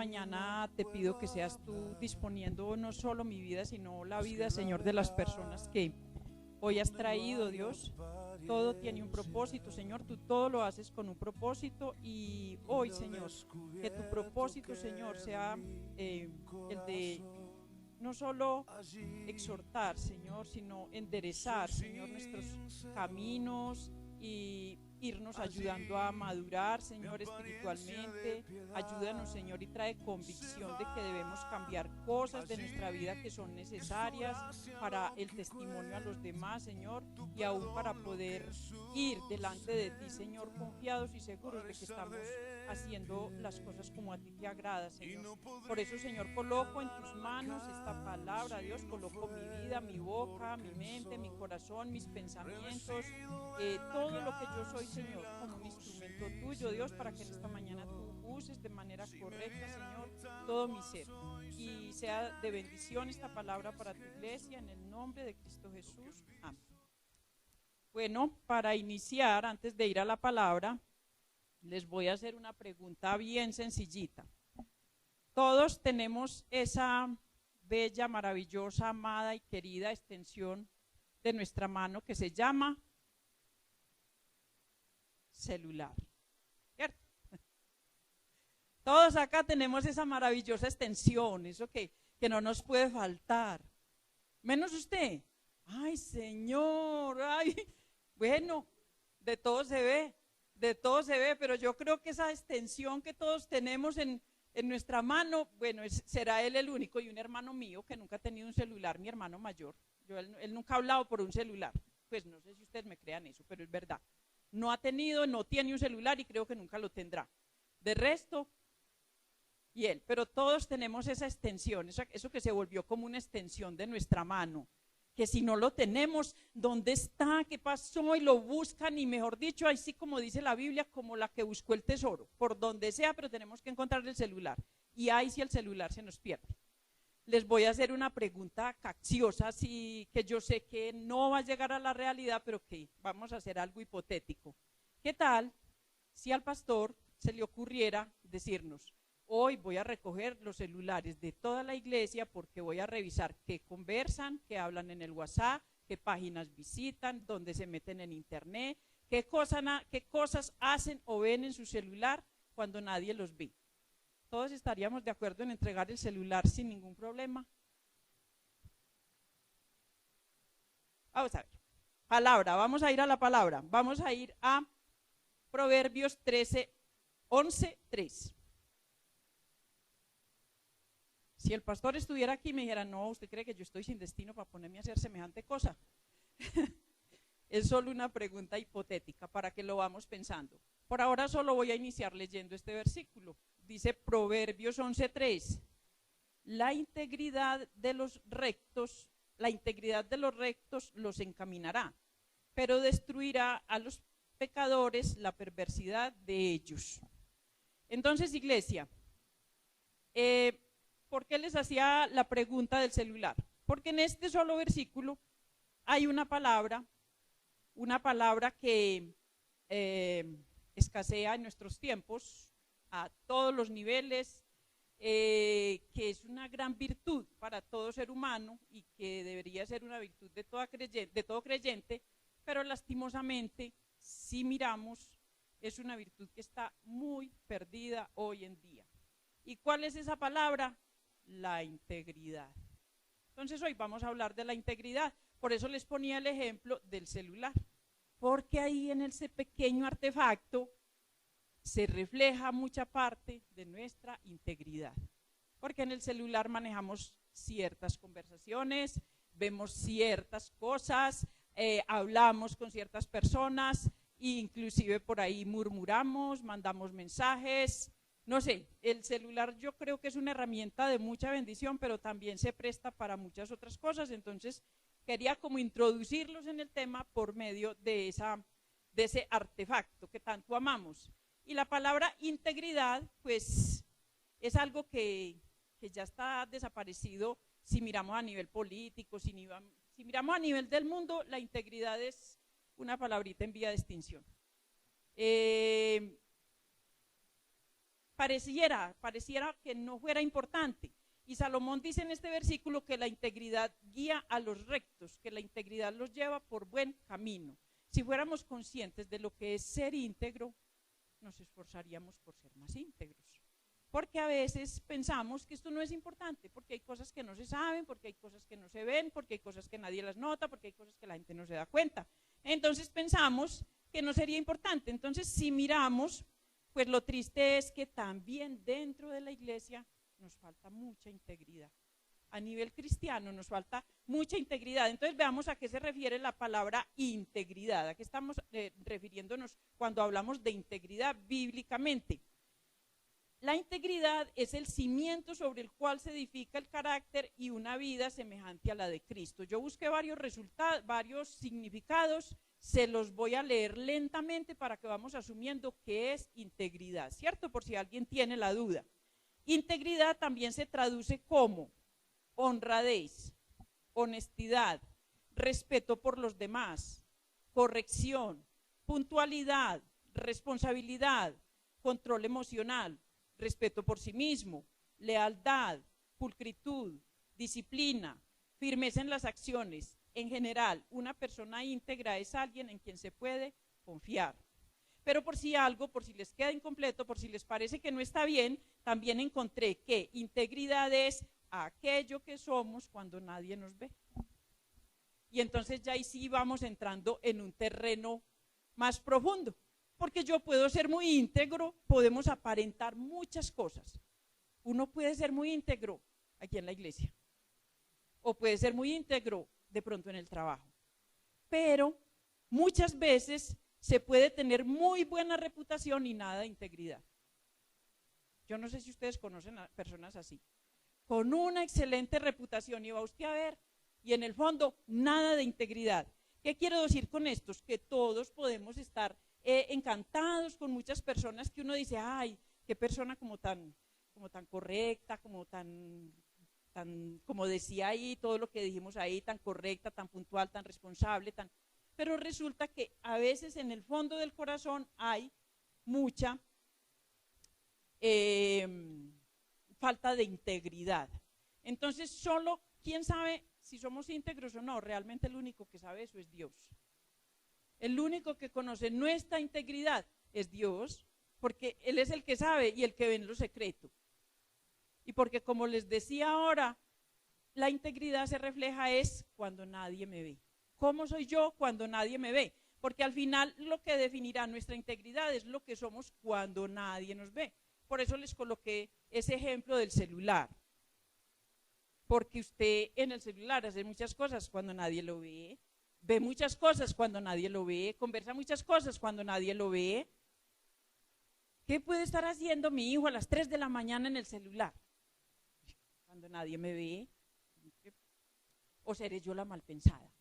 mañana te pido que seas tú disponiendo no solo mi vida, sino la vida, Señor, de las personas que hoy has traído, Dios. Todo tiene un propósito, Señor, tú todo lo haces con un propósito y hoy, Señor, que tu propósito, Señor, sea el de no solo exhortar, Señor, sino enderezar, Señor, nuestros caminos y irnos ayudando a madurar, Señor, espiritualmente. Ayúdanos, Señor, y trae convicción de que debemos cambiar cosas de nuestra vida que son necesarias para el testimonio a los demás, Señor, y aún para poder ir delante de ti, Señor, confiados y seguros de que estamos haciendo las cosas como a ti te agrada, Señor. Por eso, Señor, coloco en tus manos esta palabra, Dios, coloco mi vida, mi boca, mi mente, mi corazón, mis pensamientos, todo lo que yo soy, Señor, como un instrumento tuyo, Dios, para que en esta mañana tú uses de manera correcta, Señor, todo mi ser y sea de bendición esta palabra para tu iglesia, en el nombre de Cristo Jesús. Amén. Bueno, para iniciar, antes de ir a la palabra, les voy a hacer una pregunta bien sencillita. Todos tenemos esa bella, maravillosa, amada y querida extensión de nuestra mano que se llama celular, ¿cierto? Todos acá tenemos esa maravillosa extensión, eso que no nos puede faltar. Menos usted. Ay, Señor, ay. Bueno, de todo se ve, pero yo creo que esa extensión que todos tenemos en nuestra mano, bueno, será él el único, y un hermano mío que nunca ha tenido un celular, mi hermano mayor, él nunca ha hablado por un celular, pues no sé si ustedes me crean eso, pero es verdad, no tiene un celular y creo que nunca lo tendrá. De resto, y él, pero todos tenemos esa extensión, eso que se volvió como una extensión de nuestra mano, que si no lo tenemos, ¿dónde está? ¿Qué pasó? Y lo buscan y mejor dicho, así como dice la Biblia, como la que buscó el tesoro, por donde sea, pero tenemos que encontrar el celular. Y ahí si el celular se nos pierde. Les voy a hacer una pregunta capciosa, sí, que yo sé que no va a llegar a la realidad, pero que vamos a hacer algo hipotético. ¿Qué tal si al pastor se le ocurriera decirnos: hoy voy a recoger los celulares de toda la iglesia porque voy a revisar qué conversan, qué hablan en el WhatsApp, qué páginas visitan, dónde se meten en internet, qué cosas hacen o ven en su celular cuando nadie los ve? ¿Todos estaríamos de acuerdo en entregar el celular sin ningún problema? Vamos a ver. Palabra, vamos a ir a la palabra. Vamos a ir a Proverbios 11:3. Si el pastor estuviera aquí y me dijera: no, ¿usted cree que yo estoy sin destino para ponerme a hacer semejante cosa? Es solo una pregunta hipotética para que lo vamos pensando. Por ahora solo voy a iniciar leyendo este versículo. Dice Proverbios 11:3: la integridad de los rectos los encaminará, pero destruirá a los pecadores la perversidad de ellos. Entonces, iglesia, ¿por qué les hacía la pregunta del celular? Porque en este solo versículo hay una palabra que escasea en nuestros tiempos a todos los niveles, que es una gran virtud para todo ser humano y que debería ser una virtud de todo creyente, pero lastimosamente, si miramos, es una virtud que está muy perdida hoy en día. ¿Y cuál es esa palabra? La integridad. Entonces hoy vamos a hablar de la integridad. Por eso les ponía el ejemplo del celular, porque ahí en ese pequeño artefacto se refleja mucha parte de nuestra integridad, porque en el celular manejamos ciertas conversaciones, vemos ciertas cosas, hablamos con ciertas personas, inclusive por ahí murmuramos, mandamos mensajes. No sé, el celular yo creo que es una herramienta de mucha bendición, pero también se presta para muchas otras cosas. Entonces quería como introducirlos en el tema por medio de ese artefacto que tanto amamos. Y la palabra integridad, pues, es algo que ya está desaparecido si miramos a nivel político, si miramos a nivel del mundo. La integridad es una palabrita en vía de extinción. pareciera que no fuera importante. Y Salomón dice en este versículo que la integridad guía a los rectos, que la integridad los lleva por buen camino. Si fuéramos conscientes de lo que es ser íntegro, nos esforzaríamos por ser más íntegros. Porque a veces pensamos que esto no es importante, porque hay cosas que no se saben, porque hay cosas que no se ven, porque hay cosas que nadie las nota, porque hay cosas que la gente no se da cuenta. Entonces pensamos que no sería importante. Entonces, si miramos, pues lo triste es que también dentro de la iglesia nos falta mucha integridad. A nivel cristiano nos falta mucha integridad. Entonces veamos a qué se refiere la palabra integridad. ¿A qué estamos refiriéndonos cuando hablamos de integridad bíblicamente? La integridad es el cimiento sobre el cual se edifica el carácter y una vida semejante a la de Cristo. Yo busqué varios resultados, varios significados, se los voy a leer lentamente para que vamos asumiendo qué es integridad, ¿cierto? Por si alguien tiene la duda. Integridad también se traduce como honradez, honestidad, respeto por los demás, corrección, puntualidad, responsabilidad, control emocional, respeto por sí mismo, lealtad, pulcritud, disciplina, firmeza en las acciones. En general, una persona íntegra es alguien en quien se puede confiar. Pero por si les queda incompleto, por si les parece que no está bien, también encontré que integridad es aquello que somos cuando nadie nos ve. Y entonces ya ahí sí vamos entrando en un terreno más profundo. Porque yo puedo ser muy íntegro, podemos aparentar muchas cosas. Uno puede ser muy íntegro aquí en la iglesia, o puede ser muy íntegro de pronto en el trabajo. Pero muchas veces se puede tener muy buena reputación y nada de integridad. Yo no sé si ustedes conocen a personas así, con una excelente reputación, y va usted a ver, y en el fondo nada de integridad. ¿Qué quiero decir con esto? Que todos podemos estar encantados con muchas personas que uno dice, ay, qué persona como tan correcta, como decía ahí, todo lo que dijimos ahí, tan correcta, tan puntual, tan responsable, pero resulta que a veces en el fondo del corazón hay mucha falta de integridad. Entonces, solo, ¿quién sabe si somos íntegros o no? Realmente el único que sabe eso es Dios. El único que conoce nuestra integridad es Dios, porque Él es el que sabe y el que ve en lo secreto. Y porque, como les decía ahora, la integridad se refleja es cuando nadie me ve. ¿Cómo soy yo cuando nadie me ve? Porque al final lo que definirá nuestra integridad es lo que somos cuando nadie nos ve. Por eso les coloqué ese ejemplo del celular. Porque usted en el celular hace muchas cosas cuando nadie lo ve, ve muchas cosas cuando nadie lo ve, conversa muchas cosas cuando nadie lo ve. ¿Qué puede estar haciendo mi hijo a las 3 de la mañana en el celular? Cuando nadie me ve. ¿O seré yo la malpensada?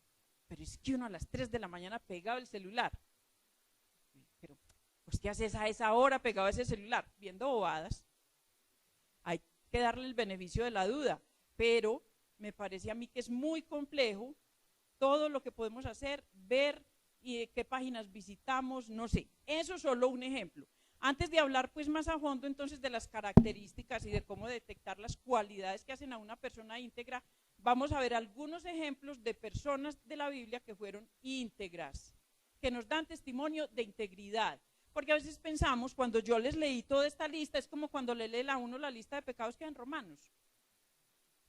Pero es que uno a las 3 de la mañana pegado el celular. Pero, pues, ¿qué haces a esa hora pegado a ese celular? Viendo bobadas. Hay que darle el beneficio de la duda, pero me parece a mí que es muy complejo todo lo que podemos hacer, ver y qué páginas visitamos, no sé. Eso es solo un ejemplo. Antes de hablar pues más a fondo entonces de las características y de cómo detectar las cualidades que hacen a una persona íntegra, vamos a ver algunos ejemplos de personas de la Biblia que fueron íntegras, que nos dan testimonio de integridad. Porque a veces pensamos, cuando yo les leí toda esta lista, es como cuando le lee a uno la lista de pecados que hay en Romanos.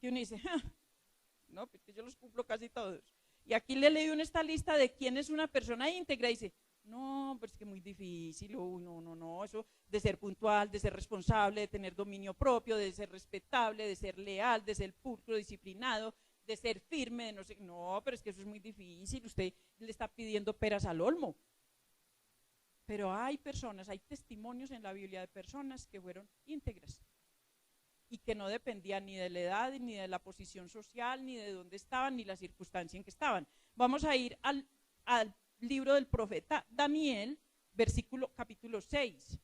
Que uno dice, no, porque yo los cumplo casi todos. Y aquí le leí esta lista de quién es una persona íntegra y dice, no, pero es que muy difícil, no, eso de ser puntual, de ser responsable, de tener dominio propio, de ser respetable, de ser leal, de ser pulcro, disciplinado, de ser firme, de no sé, no, pero es que eso es muy difícil, usted le está pidiendo peras al olmo. Pero hay personas, hay testimonios en la Biblia de personas que fueron íntegras y que no dependían ni de la edad, ni de la posición social, ni de dónde estaban, ni la circunstancia en que estaban. Vamos a ir al libro del profeta Daniel, capítulo 6.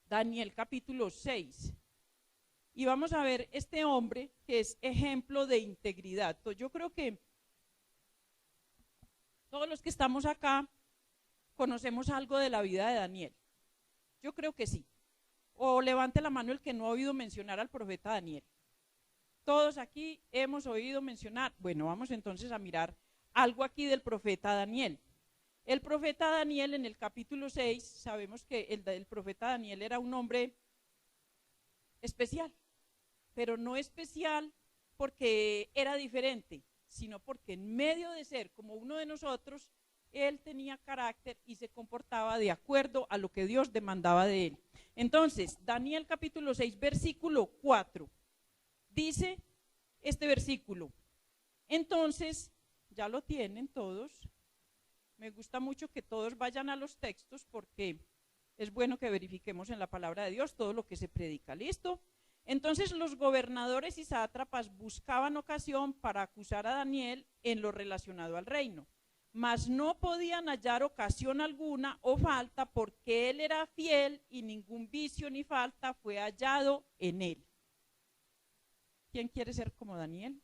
Daniel capítulo 6. Y vamos a ver este hombre que es ejemplo de integridad. Entonces, yo creo que todos los que estamos acá conocemos algo de la vida de Daniel. Yo creo que sí. O levante la mano el que no ha oído mencionar al profeta Daniel. Todos aquí hemos oído mencionar. Bueno, vamos entonces a mirar algo aquí del profeta Daniel. El profeta Daniel en el capítulo 6, sabemos que el profeta Daniel era un hombre especial, pero no especial porque era diferente, sino porque en medio de ser como uno de nosotros, él tenía carácter y se comportaba de acuerdo a lo que Dios demandaba de él. Entonces, Daniel capítulo 6, versículo 4, dice este versículo. Entonces, ya lo tienen todos. Me gusta mucho que todos vayan a los textos porque es bueno que verifiquemos en la palabra de Dios todo lo que se predica. ¿Listo? Entonces los gobernadores y sátrapas buscaban ocasión para acusar a Daniel en lo relacionado al reino, mas no podían hallar ocasión alguna o falta porque él era fiel y ningún vicio ni falta fue hallado en él. ¿Quién quiere ser como Daniel?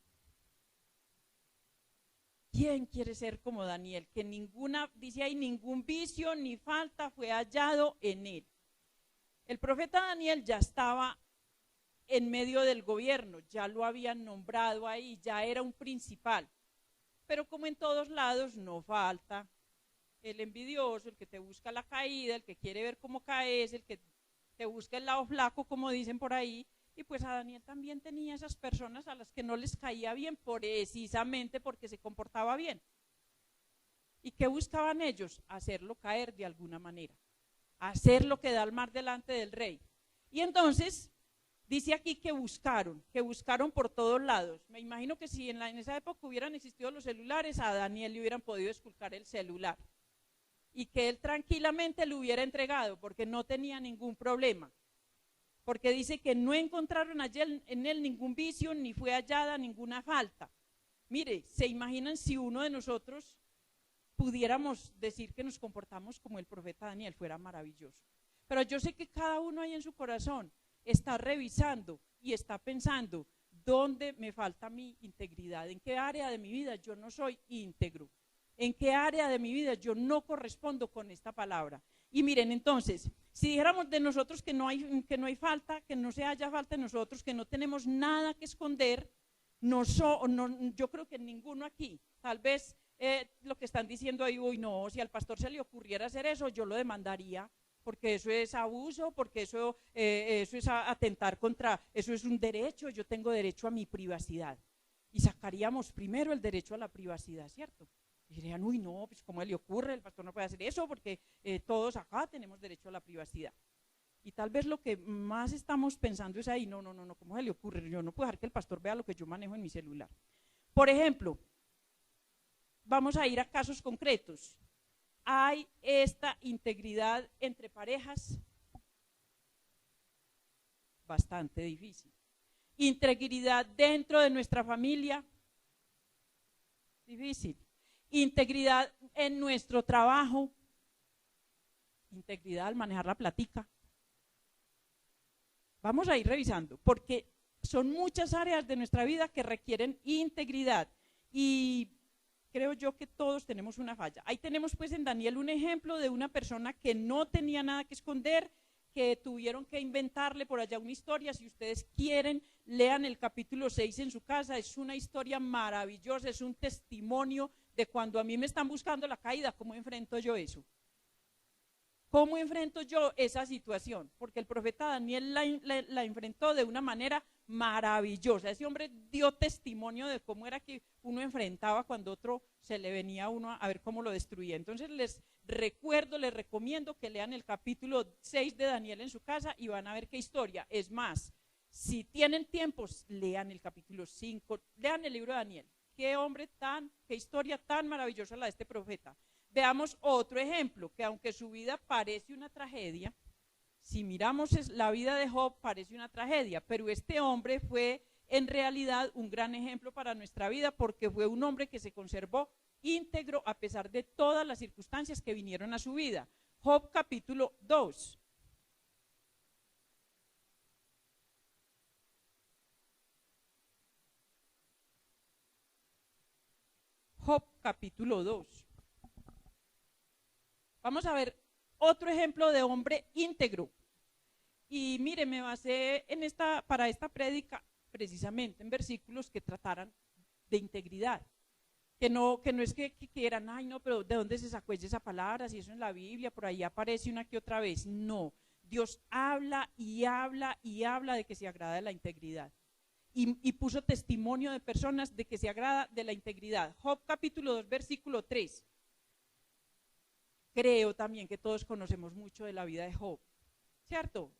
¿Quién quiere ser como Daniel? Que ninguna, dice ahí, ningún vicio ni falta fue hallado en él. El profeta Daniel ya estaba en medio del gobierno, ya lo habían nombrado ahí, ya era un principal. Pero como en todos lados, no falta el envidioso, el que te busca la caída, el que quiere ver cómo caes, el que te busca el lado flaco, como dicen por ahí. Y pues a Daniel también tenía esas personas a las que no les caía bien, precisamente porque se comportaba bien. ¿Y qué buscaban ellos? Hacerlo caer de alguna manera, hacerlo quedar mal delante del rey. Y entonces dice aquí que buscaron por todos lados. Me imagino que si en esa época hubieran existido los celulares, a Daniel le hubieran podido esculcar el celular y que él tranquilamente lo hubiera entregado porque no tenía ningún problema. Porque dice que no encontraron en él ningún vicio ni fue hallada ninguna falta. Mire, ¿se imaginan si uno de nosotros pudiéramos decir que nos comportamos como el profeta Daniel? Fuera maravilloso. Pero yo sé que cada uno ahí en su corazón está revisando y está pensando, ¿dónde me falta mi integridad? ¿En qué área de mi vida yo no soy íntegro? ¿En qué área de mi vida yo no correspondo con esta palabra? Y miren, entonces, si dijéramos de nosotros que no hay falta, que no se haya falta en nosotros, que no tenemos nada que esconder, yo creo que ninguno aquí, tal vez lo que están diciendo ahí, uy, no, si al pastor se le ocurriera hacer eso, yo lo demandaría, porque eso es abuso, porque eso es atentar contra, eso es un derecho, yo tengo derecho a mi privacidad. Y sacaríamos primero el derecho a la privacidad, ¿cierto? Y dirían, uy, no, pues ¿cómo le ocurre? El pastor no puede hacer eso porque todos acá tenemos derecho a la privacidad. Y tal vez lo que más estamos pensando es ahí, no, ¿cómo se le ocurre? Yo no puedo dejar que el pastor vea lo que yo manejo en mi celular. Por ejemplo, vamos a ir a casos concretos. ¿Hay esta integridad entre parejas? Bastante difícil. ¿Integridad dentro de nuestra familia? Difícil. ¿Integridad en nuestro trabajo? ¿Integridad al manejar la platica? Vamos a ir revisando, porque son muchas áreas de nuestra vida que requieren integridad y creo yo que todos tenemos una falla. Ahí tenemos pues en Daniel un ejemplo de una persona que no tenía nada que esconder, que tuvieron que inventarle por allá una historia. Si ustedes quieren, lean el capítulo 6 en su casa, es una historia maravillosa, es un testimonio de cuando a mí me están buscando la caída, ¿cómo enfrento yo eso? ¿Cómo enfrento yo esa situación? Porque el profeta Daniel la enfrentó de una manera maravillosa. Ese hombre dio testimonio de cómo era que uno enfrentaba cuando otro se le venía a uno a ver cómo lo destruía. Entonces les recomiendo que lean el capítulo 6 de Daniel en su casa y van a ver qué historia. Es más, si tienen tiempo, lean el capítulo 5, lean el libro de Daniel. Qué historia tan maravillosa la de este profeta. Veamos otro ejemplo, que aunque su vida parece una tragedia, si miramos la vida de Job parece una tragedia, pero este hombre fue en realidad un gran ejemplo para nuestra vida porque fue un hombre que se conservó íntegro a pesar de todas las circunstancias que vinieron a su vida. Job capítulo 2. Job capítulo 2. Vamos a ver otro ejemplo de hombre íntegro. Y mire, me basé para esta prédica precisamente en versículos que trataran de integridad. Que no es que eran, ay no, pero ¿de dónde se sacó esa palabra? Si eso en la Biblia, por ahí aparece una que otra vez. No, Dios habla y habla y habla de que se agrada de la integridad. Y puso testimonio de personas de que se agrada de la integridad. Job capítulo 2, versículo 3. Creo también que todos conocemos mucho de la vida de Job, ¿cierto?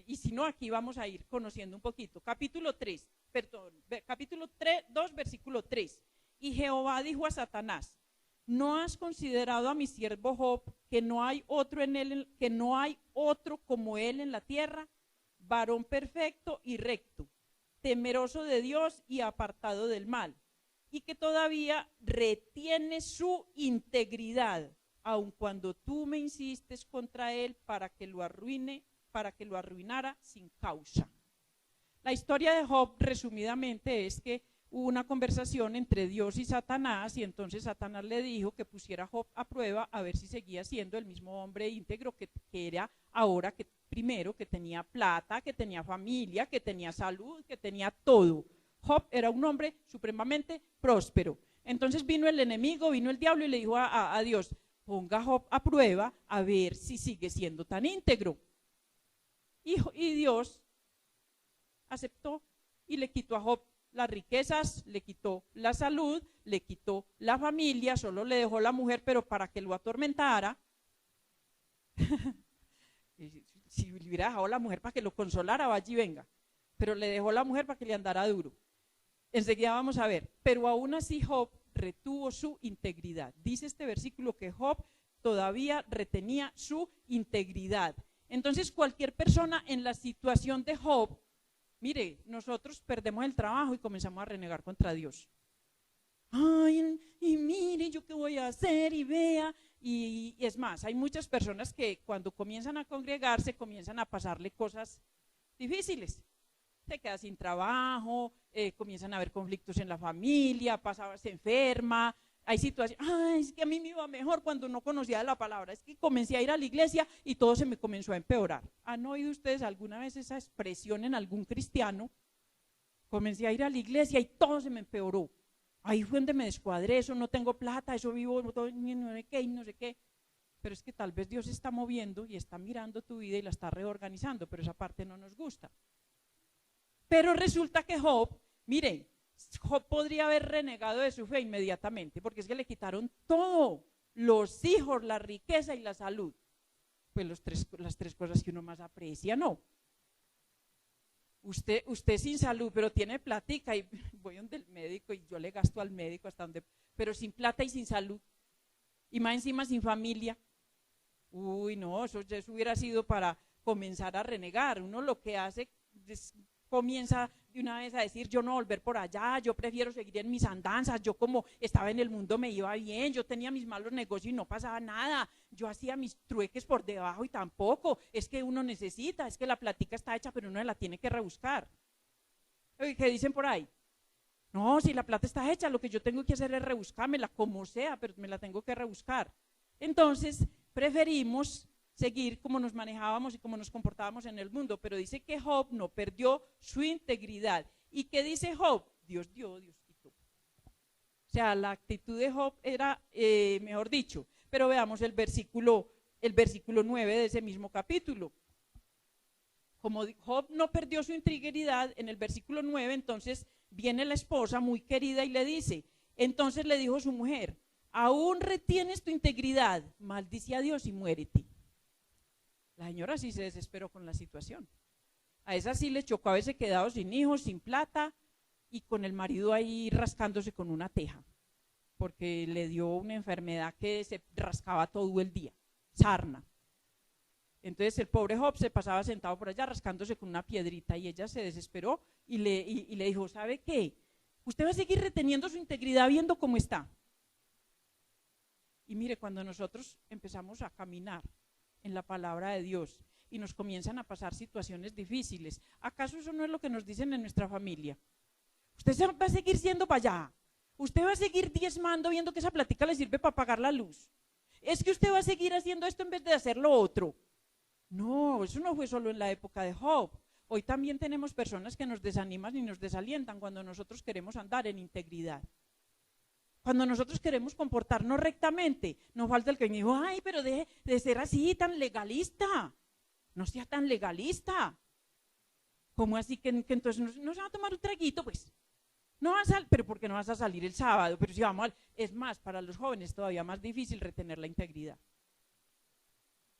Y si no, aquí vamos a ir conociendo un poquito. Capítulo 2, versículo 3. Y Jehová dijo a Satanás: ¿no has considerado a mi siervo Job, que no hay otro como él en la tierra, varón perfecto y recto, temeroso de Dios y apartado del mal, y que todavía retiene su integridad, aun cuando tú me insistes contra él para que lo arruinara sin causa? La historia de Job, resumidamente, es que hubo una conversación entre Dios y Satanás, y entonces Satanás le dijo que pusiera a Job a prueba a ver si seguía siendo el mismo hombre íntegro que era ahora, que primero, que tenía plata, que tenía familia, que tenía salud, que tenía todo. Job era un hombre supremamente próspero. Entonces vino el enemigo, vino el diablo y le dijo a Dios: ponga a Job a prueba a ver si sigue siendo tan íntegro. Y Dios aceptó y le quitó a Job las riquezas, le quitó la salud, le quitó la familia, solo le dejó la mujer, pero para que lo atormentara. Si le hubiera dejado la mujer para que lo consolara, vaya y venga, pero le dejó la mujer para que le andara duro. Enseguida vamos a ver, pero aún así Job retuvo su integridad. Dice este versículo que Job todavía retenía su integridad. Entonces cualquier persona en la situación de Job, mire, nosotros perdemos el trabajo y comenzamos a renegar contra Dios. Ay, y mire, ¿yo qué voy a hacer? Y vea. Y es más, hay muchas personas que cuando comienzan a congregarse, comienzan a pasarle cosas difíciles. Se queda sin trabajo, comienzan a haber conflictos en la familia, se enferma. Hay situaciones, ay, es que a mí me iba mejor cuando no conocía la palabra, es que comencé a ir a la iglesia y todo se me comenzó a empeorar. ¿Han oído ustedes alguna vez esa expresión en algún cristiano? Comencé a ir a la iglesia y todo se me empeoró. Ahí fue donde me descuadré, eso no tengo plata, eso vivo, no sé qué y no sé qué. Pero es que tal vez Dios está moviendo y está mirando tu vida y la está reorganizando, pero esa parte no nos gusta. Pero resulta que Job, mire, Job podría haber renegado de su fe inmediatamente, porque es que le quitaron todo, los hijos, la riqueza y la salud. Pues las tres cosas que uno más aprecia, ¿no? Usted sin salud, pero tiene platica y voy donde el médico y yo le gasto al médico hasta donde, pero sin plata y sin salud, y más encima sin familia. Uy, no, eso hubiera sido para comenzar a renegar. Uno lo que hace es comienza de una vez a decir: yo no volver por allá, yo prefiero seguir en mis andanzas, yo como estaba en el mundo me iba bien, yo tenía mis malos negocios y no pasaba nada, yo hacía mis trueques por debajo y tampoco, es que uno necesita, es que la platica está hecha pero uno la tiene que rebuscar. ¿Qué dicen por ahí? No, si la plata está hecha, lo que yo tengo que hacer es rebuscármela como sea, pero me la tengo que rebuscar. Entonces preferimos seguir como nos manejábamos y como nos comportábamos en el mundo, pero dice que Job no perdió su integridad. ¿Y qué dice Job? Dios dio, Dios quitó. O sea, la actitud de Job era, mejor dicho, pero veamos el versículo 9 de ese mismo capítulo. Como Job no perdió su integridad, en el versículo 9, entonces viene la esposa muy querida y le dice, entonces le dijo su mujer: aún retienes tu integridad, maldice a Dios y muérete. La señora sí se desesperó con la situación. A esa sí le chocó haberse quedado sin hijos, sin plata y con el marido ahí rascándose con una teja, porque le dio una enfermedad que se rascaba todo el día, sarna. Entonces el pobre Job se pasaba sentado por allá rascándose con una piedrita y ella se desesperó y le dijo: ¿sabe qué? Usted va a seguir reteniendo su integridad viendo cómo está. Y mire, cuando nosotros empezamos a caminar en la palabra de Dios y nos comienzan a pasar situaciones difíciles, ¿acaso eso no es lo que nos dicen en nuestra familia? Usted va a seguir siendo para allá, usted va a seguir diezmando viendo que esa plática le sirve para pagar la luz, es que usted va a seguir haciendo esto en vez de hacer lo otro. No, eso no fue solo en la época de Job. Hoy también tenemos personas que nos desaniman y nos desalientan cuando nosotros queremos andar en integridad. Cuando nosotros queremos comportarnos rectamente, no falta el que me dijo, ay, pero deje de ser así tan legalista. No sea tan legalista. ¿Cómo así que entonces no se va a tomar un traguito? Pues no vas a, pero ¿por qué no vas a salir el sábado? Pero si vamos es más, para los jóvenes todavía más difícil retener la integridad.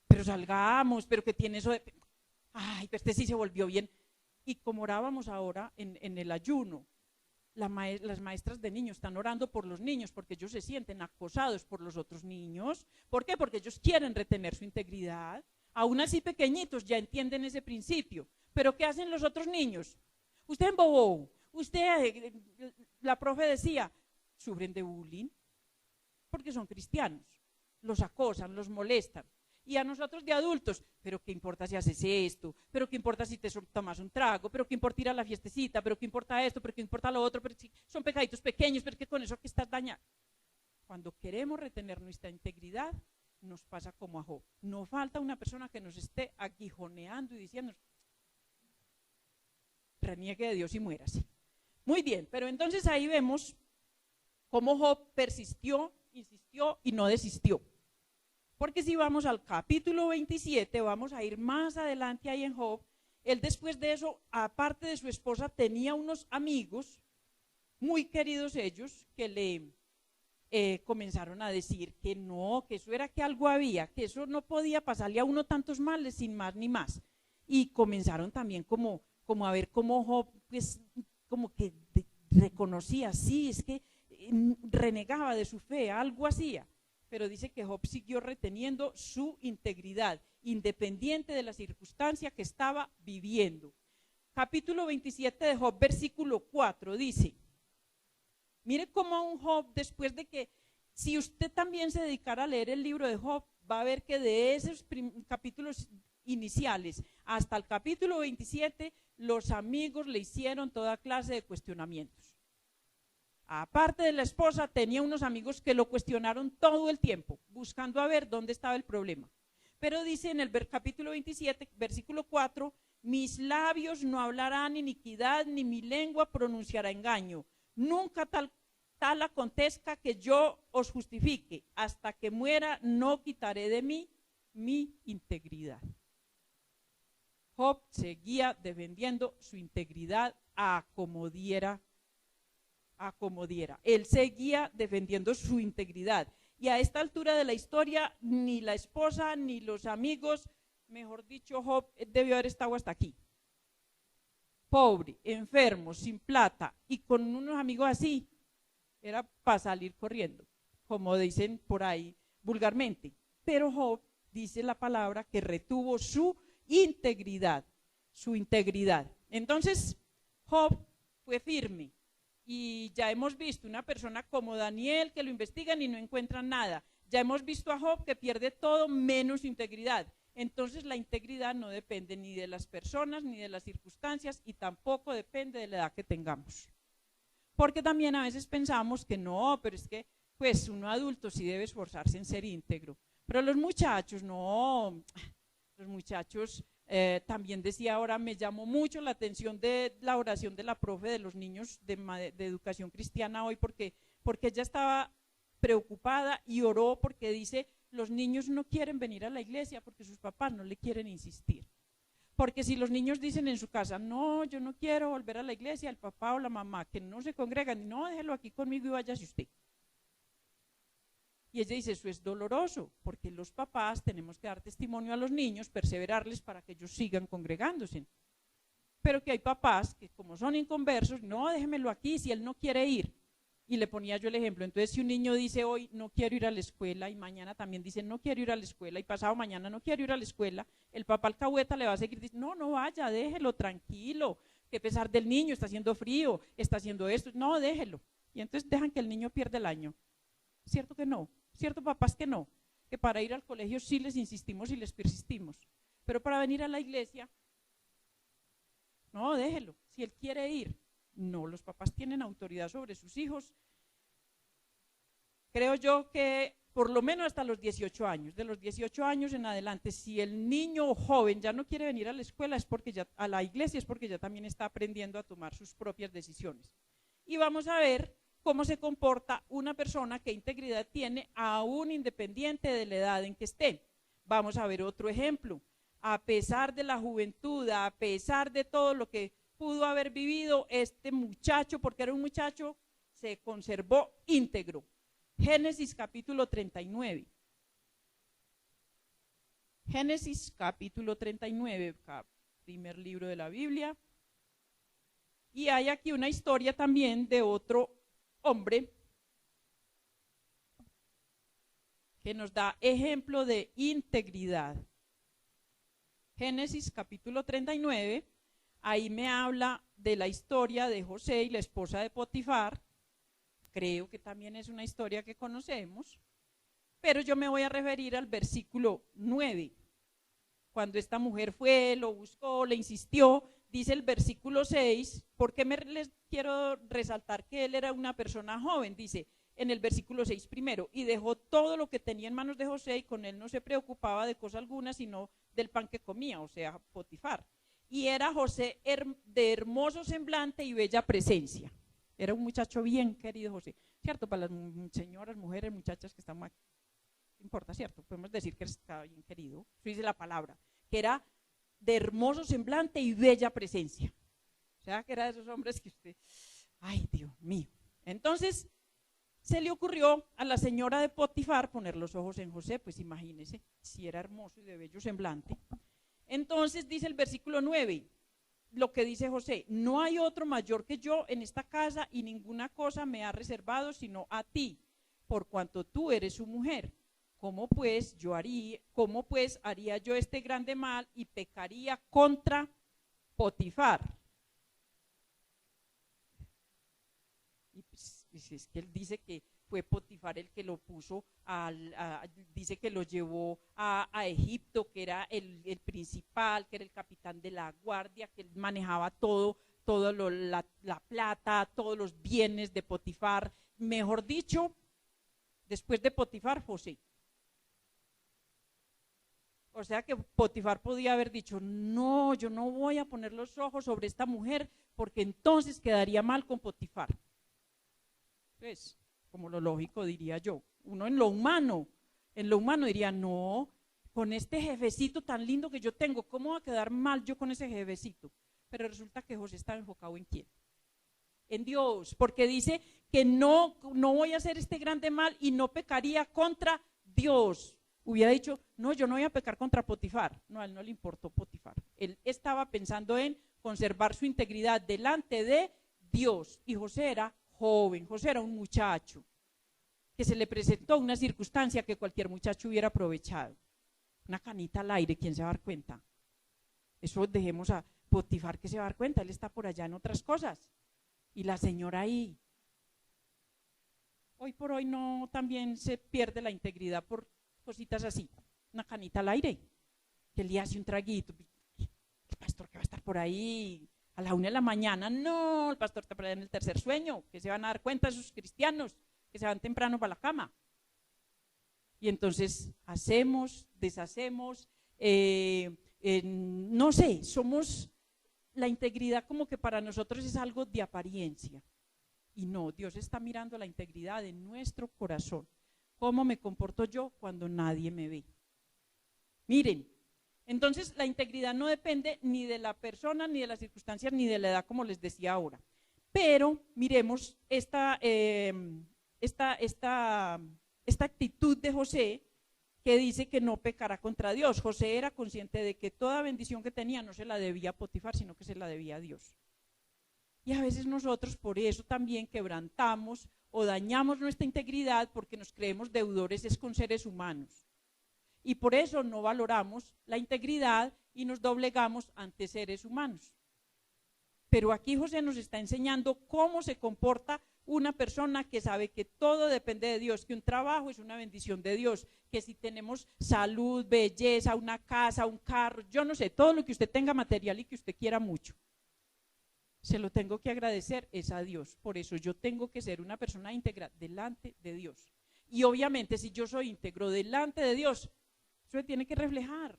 Pero salgamos, pero que tiene eso de, ay, pero este sí se volvió bien. Y como orábamos ahora en el ayuno, las maestras de niños están orando por los niños porque ellos se sienten acosados por los otros niños. ¿Por qué? Porque ellos quieren retener su integridad. Aún así pequeñitos ya entienden ese principio. Pero ¿qué hacen los otros niños? Usted embobó, usted, la profe decía, sufren de bullying porque son cristianos. Los acosan, los molestan. Y a nosotros de adultos, pero qué importa si haces esto, pero qué importa si te tomas un trago, pero qué importa ir a la fiestecita, pero qué importa esto, pero qué importa lo otro, pero si son pecaditos pequeños, pero que con eso que estás dañando. Cuando queremos retener nuestra integridad, nos pasa como a Job. No falta una persona que nos esté aguijoneando y diciendo, reniegue de Dios y muérase. Muy bien, pero entonces ahí vemos cómo Job persistió, insistió y no desistió. Porque si vamos al capítulo 27, vamos a ir más adelante ahí en Job, él después de eso, aparte de su esposa, tenía unos amigos, muy queridos ellos, que le comenzaron a decir que no, que eso era que algo había, que eso no podía pasarle a uno tantos males sin más ni más. Y comenzaron también como a ver cómo Job, pues, como que reconocía, sí, es que renegaba de su fe, algo hacía. Pero dice que Job siguió reteniendo su integridad, independiente de la circunstancia que estaba viviendo. Capítulo 27 de Job, versículo 4, dice, mire cómo un Job, después de que, si usted también se dedicara a leer el libro de Job, va a ver que de esos capítulos iniciales hasta el capítulo 27, los amigos le hicieron toda clase de cuestionamientos. Aparte de la esposa, tenía unos amigos que lo cuestionaron todo el tiempo, buscando a ver dónde estaba el problema. Pero dice en el capítulo 27, versículo 4, mis labios no hablarán iniquidad, ni mi lengua pronunciará engaño. Nunca tal acontezca que yo os justifique. Hasta que muera no quitaré de mí mi integridad. Job seguía defendiendo su integridad a como diera. Él seguía defendiendo su integridad. Y a esta altura de la historia, ni la esposa, ni los amigos, mejor dicho, Job debió haber estado hasta aquí. Pobre, enfermo, sin plata y con unos amigos así, era para salir corriendo, como dicen por ahí vulgarmente. Pero Job, dice la palabra, que retuvo su integridad. Entonces, Job fue firme. Y ya hemos visto una persona como Daniel que lo investigan y no encuentran nada. Ya hemos visto a Job que pierde todo menos su integridad. Entonces la integridad no depende ni de las personas ni de las circunstancias y tampoco depende de la edad que tengamos. Porque también a veces pensamos que no, pero es que pues uno adulto sí debe esforzarse en ser íntegro. Pero los muchachos no, los muchachos... también decía ahora, me llamó mucho la atención de la oración de la profe de los niños de educación cristiana hoy, porque ella estaba preocupada y oró porque dice, los niños no quieren venir a la iglesia porque sus papás no le quieren insistir. Porque si los niños dicen en su casa, no, yo no quiero volver a la iglesia, el papá o la mamá que no se congregan, no, déjelo aquí conmigo y váyase usted. Y ella dice, eso es doloroso, porque los papás tenemos que dar testimonio a los niños, perseverarles para que ellos sigan congregándose. Pero que hay papás que como son inconversos, no, déjemelo aquí si él no quiere ir. Y le ponía yo el ejemplo, entonces si un niño dice hoy no quiero ir a la escuela y mañana también dice no quiero ir a la escuela y pasado mañana no quiero ir a la escuela, el papá alcahueta le va a seguir diciendo, no vaya, déjelo tranquilo, que a pesar del niño está haciendo frío, está haciendo esto, no, déjelo. Y entonces dejan que el niño pierda el año. ¿Cierto que no? ¿Cierto, papás, que no? Que para ir al colegio sí les insistimos y les persistimos, pero para venir a la iglesia, no, déjelo, si él quiere ir. No, los papás tienen autoridad sobre sus hijos. Creo yo que por lo menos hasta los 18 años. De los 18 años en adelante, si el niño o joven ya no quiere venir a la escuela, es porque ya, a la iglesia, es porque ya también está aprendiendo a tomar sus propias decisiones. Y vamos a ver cómo se comporta una persona, qué integridad tiene, aún independiente de la edad en que esté. Vamos a ver otro ejemplo. A pesar de la juventud, a pesar de todo lo que pudo haber vivido, este muchacho, porque era un muchacho, se conservó íntegro. Génesis capítulo 39. Génesis capítulo 39, primer libro de la Biblia. Y hay aquí una historia también de otro hombre que nos da ejemplo de integridad. Génesis capítulo 39, ahí me habla de la historia de José y la esposa de Potifar. Creo que también es una historia que conocemos, pero yo me voy a referir al versículo 9. Cuando esta mujer fue, lo buscó, le insistió, dice el versículo 6, ¿por qué les quiero resaltar que él era una persona joven? Dice en el versículo 6 primero, y dejó todo lo que tenía en manos de José, y con él no se preocupaba de cosa alguna, sino del pan que comía, o sea, Potifar. Y era José de hermoso semblante y bella presencia. Era un muchacho bien querido José, ¿cierto? Para las señoras, mujeres, muchachas que están aquí, no importa, ¿cierto? Podemos decir que estaba bien querido, eso dice la palabra, que era de hermoso semblante y bella presencia. O sea, que era de esos hombres que usted, ay, Dios mío. Entonces, se le ocurrió a la señora de Potifar poner los ojos en José, pues imagínese, si era hermoso y de bello semblante. Entonces dice el versículo 9, lo que dice José, no hay otro mayor que yo en esta casa y ninguna cosa me ha reservado sino a ti, por cuanto tú eres su mujer. ¿Cómo pues haría yo este grande mal y pecaría contra Potifar? Y pues, es que él dice que fue Potifar el que lo puso, dice que lo llevó a Egipto, que era el principal, que era el capitán de la guardia, que él manejaba la plata, todos los bienes de Potifar. Mejor dicho, después de Potifar, José. O sea que Potifar podía haber dicho, no, yo no voy a poner los ojos sobre esta mujer porque entonces quedaría mal con Potifar. Pues, como lo lógico diría yo. Uno en lo humano diría, no, con este jefecito tan lindo que yo tengo, ¿cómo va a quedar mal yo con ese jefecito? Pero resulta que José estaba enfocado en quién, en Dios, porque dice que no voy a hacer este grande mal y no pecaría contra Dios. Hubiera dicho, no, yo no voy a pecar contra Potifar. No, a él no le importó Potifar. Él estaba pensando en conservar su integridad delante de Dios. Y José era joven, José era un muchacho que se le presentó una circunstancia que cualquier muchacho hubiera aprovechado. Una canita al aire, ¿quién se va a dar cuenta? Eso dejemos a Potifar que se va a dar cuenta, él está por allá en otras cosas. Y la señora ahí. Hoy por hoy no también se pierde la integridad por cositas así, una canita al aire, que le hace un traguito, el pastor que va a estar por ahí a la 1 de la mañana, no, el pastor está por allá en el tercer sueño, que se van a dar cuenta esos cristianos, que se van temprano para la cama. Y entonces hacemos, deshacemos, no sé, somos, la integridad como que para nosotros es algo de apariencia, y no, Dios está mirando la integridad de nuestro corazón. ¿Cómo me comporto yo cuando nadie me ve? Miren, entonces la integridad no depende ni de la persona, ni de las circunstancias, ni de la edad, como les decía ahora. Pero miremos esta actitud de José, que dice que no pecará contra Dios. José era consciente de que toda bendición que tenía no se la debía a Potifar, sino que se la debía a Dios. Y a veces nosotros por eso también quebrantamos o dañamos nuestra integridad porque nos creemos deudores es con seres humanos. Y por eso no valoramos la integridad y nos doblegamos ante seres humanos. Pero aquí José nos está enseñando cómo se comporta una persona que sabe que todo depende de Dios, que un trabajo es una bendición de Dios, que si tenemos salud, belleza, una casa, un carro, yo no sé, todo lo que usted tenga material y que usted quiera mucho, se lo tengo que agradecer es a Dios. Por eso yo tengo que ser una persona íntegra delante de Dios. Y obviamente si yo soy íntegro delante de Dios, eso se tiene que reflejar,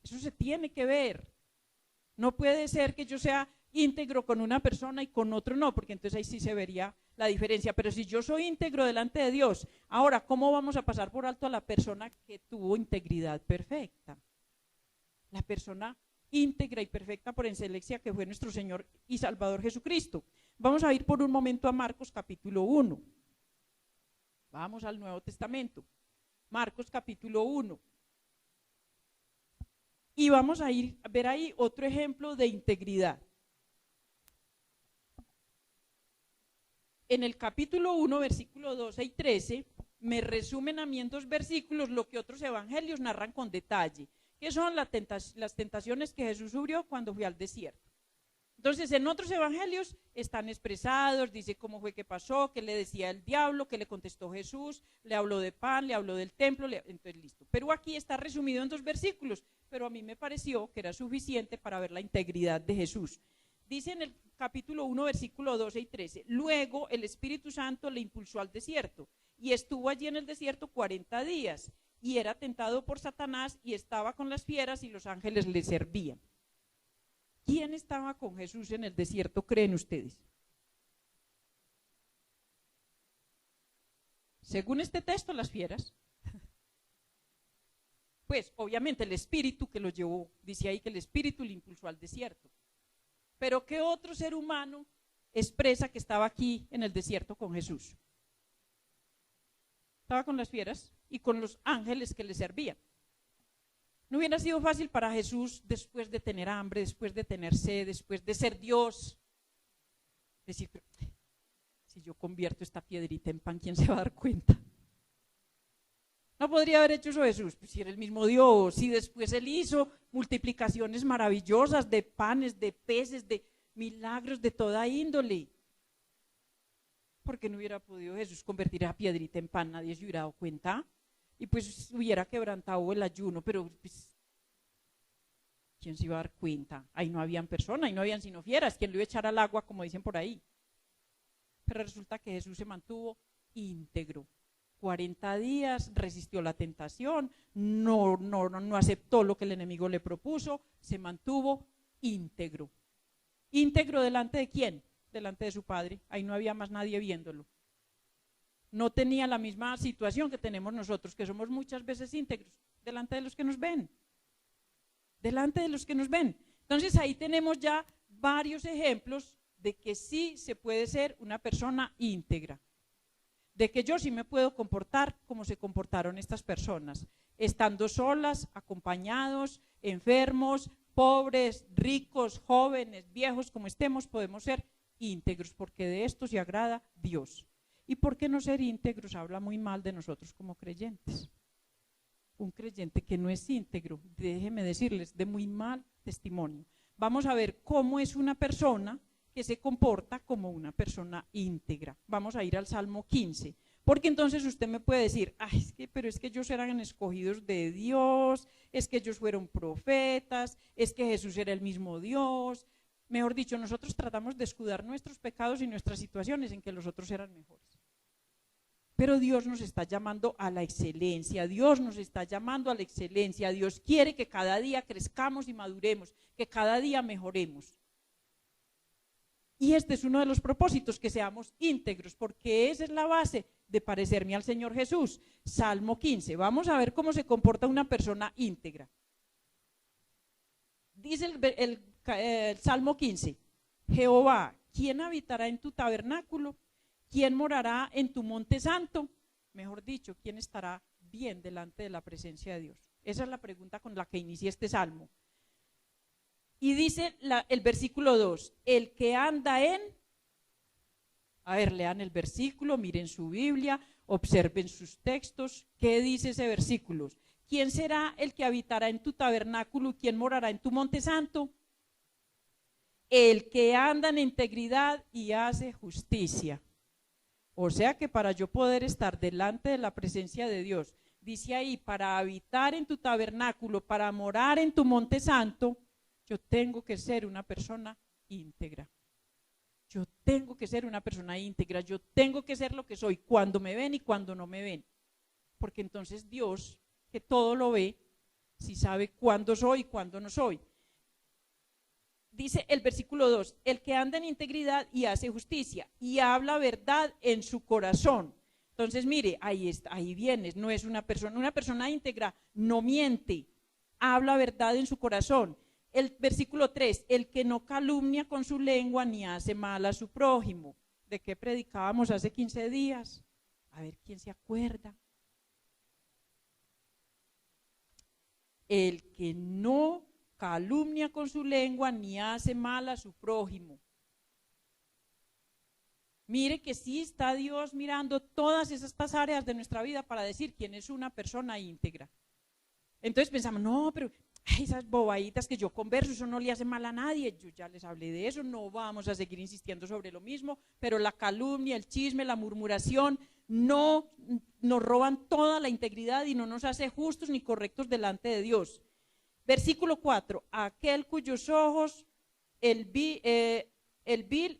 eso se tiene que ver. No puede ser que yo sea íntegro con una persona y con otro no, porque entonces ahí sí se vería la diferencia. Pero si yo soy íntegro delante de Dios, ahora, ¿cómo vamos a pasar por alto a la persona que tuvo integridad perfecta? La persona íntegra y perfecta por excelencia, que fue nuestro Señor y Salvador Jesucristo. Vamos a ir por un momento a Marcos capítulo 1. Vamos al Nuevo Testamento. Marcos capítulo 1. Y vamos a ir a ver ahí otro ejemplo de integridad. En el capítulo 1, versículo 12 y 13, me resumen a mí en 2 versículos lo que otros evangelios narran con detalle, que son las tentaciones que Jesús sufrió cuando fue al desierto. Entonces, en otros evangelios están expresados, dice cómo fue que pasó, qué le decía el diablo, qué le contestó Jesús, le habló de pan, le habló del templo, entonces listo. Pero aquí está resumido en 2 versículos, pero a mí me pareció que era suficiente para ver la integridad de Jesús. Dice en el capítulo 1, versículo 12 y 13, luego el Espíritu Santo le impulsó al desierto y estuvo allí en el desierto 40 días y era tentado por Satanás y estaba con las fieras y los ángeles le servían. ¿Quién estaba con Jesús en el desierto, creen ustedes? Según este texto, las fieras. Pues obviamente el espíritu que lo llevó, dice ahí que el espíritu le impulsó al desierto. Pero ¿qué otro ser humano expresa que estaba aquí en el desierto con Jesús? Estaba con las fieras y con los ángeles que le servían. No hubiera sido fácil para Jesús, después de tener hambre, después de tener sed, después de ser Dios, decir, si yo convierto esta piedrita en pan, ¿quién se va a dar cuenta? No podría haber hecho eso Jesús, pues si era el mismo Dios, si después él hizo multiplicaciones maravillosas de panes, de peces, de milagros de toda índole. ¿Por qué no hubiera podido Jesús convertir esa piedrita en pan? Nadie se hubiera dado cuenta. Y pues hubiera quebrantado el ayuno, pero pues, ¿quién se iba a dar cuenta? Ahí no habían personas, ahí no habían sino fieras, ¿quién lo iba a echar al agua, como dicen por ahí? Pero resulta que Jesús se mantuvo íntegro. 40 días resistió la tentación, no aceptó lo que el enemigo le propuso, se mantuvo íntegro. ¿Íntegro delante de quién? Delante de su Padre, ahí no había más nadie viéndolo. No tenía la misma situación que tenemos nosotros, que somos muchas veces íntegros, delante de los que nos ven. Delante de los que nos ven. Entonces ahí tenemos ya varios ejemplos de que sí se puede ser una persona íntegra. De que yo sí me puedo comportar como se comportaron estas personas, estando solas, acompañados, enfermos, pobres, ricos, jóvenes, viejos, como estemos, podemos ser íntegros, porque de esto se agrada Dios. ¿Y por qué no ser íntegros? Habla muy mal de nosotros como creyentes. Un creyente que no es íntegro, déjenme decirles, de muy mal testimonio. Vamos a ver cómo es una persona que se comporta como una persona íntegra. Vamos a ir al Salmo 15, porque entonces usted me puede decir, ay, pero es que ellos eran escogidos de Dios, es que ellos fueron profetas, es que Jesús era el mismo Dios. Mejor dicho, nosotros tratamos de escudar nuestros pecados y nuestras situaciones en que los otros eran mejores. Pero Dios nos está llamando a la excelencia, Dios nos está llamando a la excelencia, Dios quiere que cada día crezcamos y maduremos, que cada día mejoremos. Y este es uno de los propósitos, que seamos íntegros, porque esa es la base de parecerme al Señor Jesús. Salmo 15, vamos a ver cómo se comporta una persona íntegra. Dice el Salmo 15, Jehová, ¿quién habitará en tu tabernáculo? ¿Quién morará en tu monte santo? Mejor dicho, ¿quién estará bien delante de la presencia de Dios? Esa es la pregunta con la que inicia este salmo. Y dice el versículo 2, el que anda en, a ver, lean el versículo, miren su Biblia, observen sus textos. ¿Qué dice ese versículo? ¿Quién será el que habitará en tu tabernáculo y quién morará en tu monte santo? El que anda en integridad y hace justicia. O sea que para yo poder estar delante de la presencia de Dios, dice ahí, para habitar en tu tabernáculo, para morar en tu monte santo, yo tengo que ser una persona íntegra. Yo tengo que ser una persona íntegra, yo tengo que ser lo que soy cuando me ven y cuando no me ven. Porque entonces Dios, que todo lo ve, sí sabe cuándo soy y cuándo no soy. Dice el versículo 2, el que anda en integridad y hace justicia y habla verdad en su corazón. Entonces, mire, ahí está, ahí vienes, no es una persona íntegra no miente, habla verdad en su corazón. El versículo 3, el que no calumnia con su lengua ni hace mal a su prójimo. ¿De qué predicábamos hace 15 días? A ver, ¿quién se acuerda? El que no calumnia con su lengua ni hace mal a su prójimo. Mire que sí está Dios mirando todas estas áreas de nuestra vida para decir quién es una persona íntegra. Entonces pensamos, no, pero esas bobaditas que yo converso, eso no le hace mal a nadie. Yo ya les hablé de eso, no vamos a seguir insistiendo sobre lo mismo, pero la calumnia, el chisme, la murmuración, no nos roban toda la integridad y no nos hace justos ni correctos delante de Dios. Versículo 4, aquel cuyos ojos el vil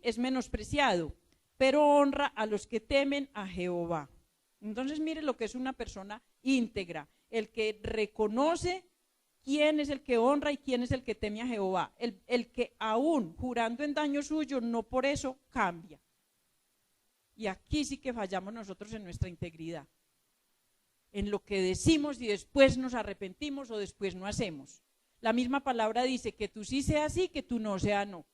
es menospreciado, pero honra a los que temen a Jehová. Entonces mire lo que es una persona íntegra, el que reconoce quién es el que honra y quién es el que teme a Jehová, el que aún jurando en daño suyo no por eso cambia. Y aquí sí que fallamos nosotros en nuestra integridad, en lo que decimos y después nos arrepentimos o después no hacemos. La misma palabra dice que tú sí seas sí, que tú no seas no.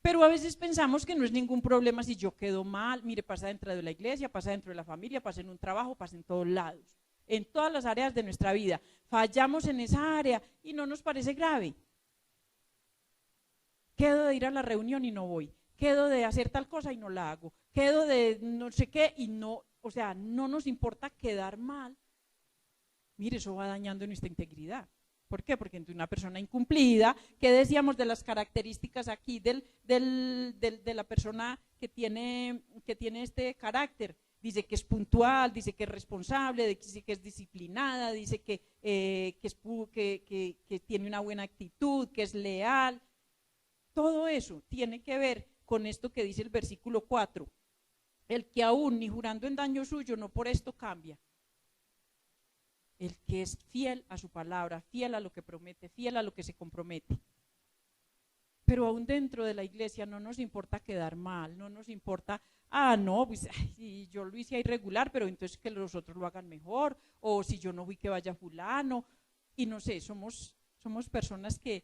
Pero a veces pensamos que no es ningún problema si yo quedo mal. Mire, pasa dentro de la iglesia, pasa dentro de la familia, pasa en un trabajo, pasa en todos lados. En todas las áreas de nuestra vida. Fallamos en esa área y no nos parece grave. Quedo de ir a la reunión y no voy. Quedo de hacer tal cosa y no la hago. Quedo de no sé qué y no, o sea, no nos importa quedar mal. Mire, eso va dañando nuestra integridad. ¿Por qué? Porque entre una persona incumplida, ¿qué decíamos de las características aquí de la persona que tiene este carácter? Dice que es puntual, dice que es responsable, dice que es disciplinada, dice que tiene una buena actitud, que es leal. Todo eso tiene que ver con esto que dice el versículo 4. El que aún ni jurando en daño suyo, no por esto cambia. El que es fiel a su palabra, fiel a lo que promete, fiel a lo que se compromete. Pero aún dentro de la iglesia no nos importa quedar mal, no nos importa, no, pues si yo lo hice irregular, pero entonces que los otros lo hagan mejor, o si yo no fui que vaya fulano, y no sé, somos personas que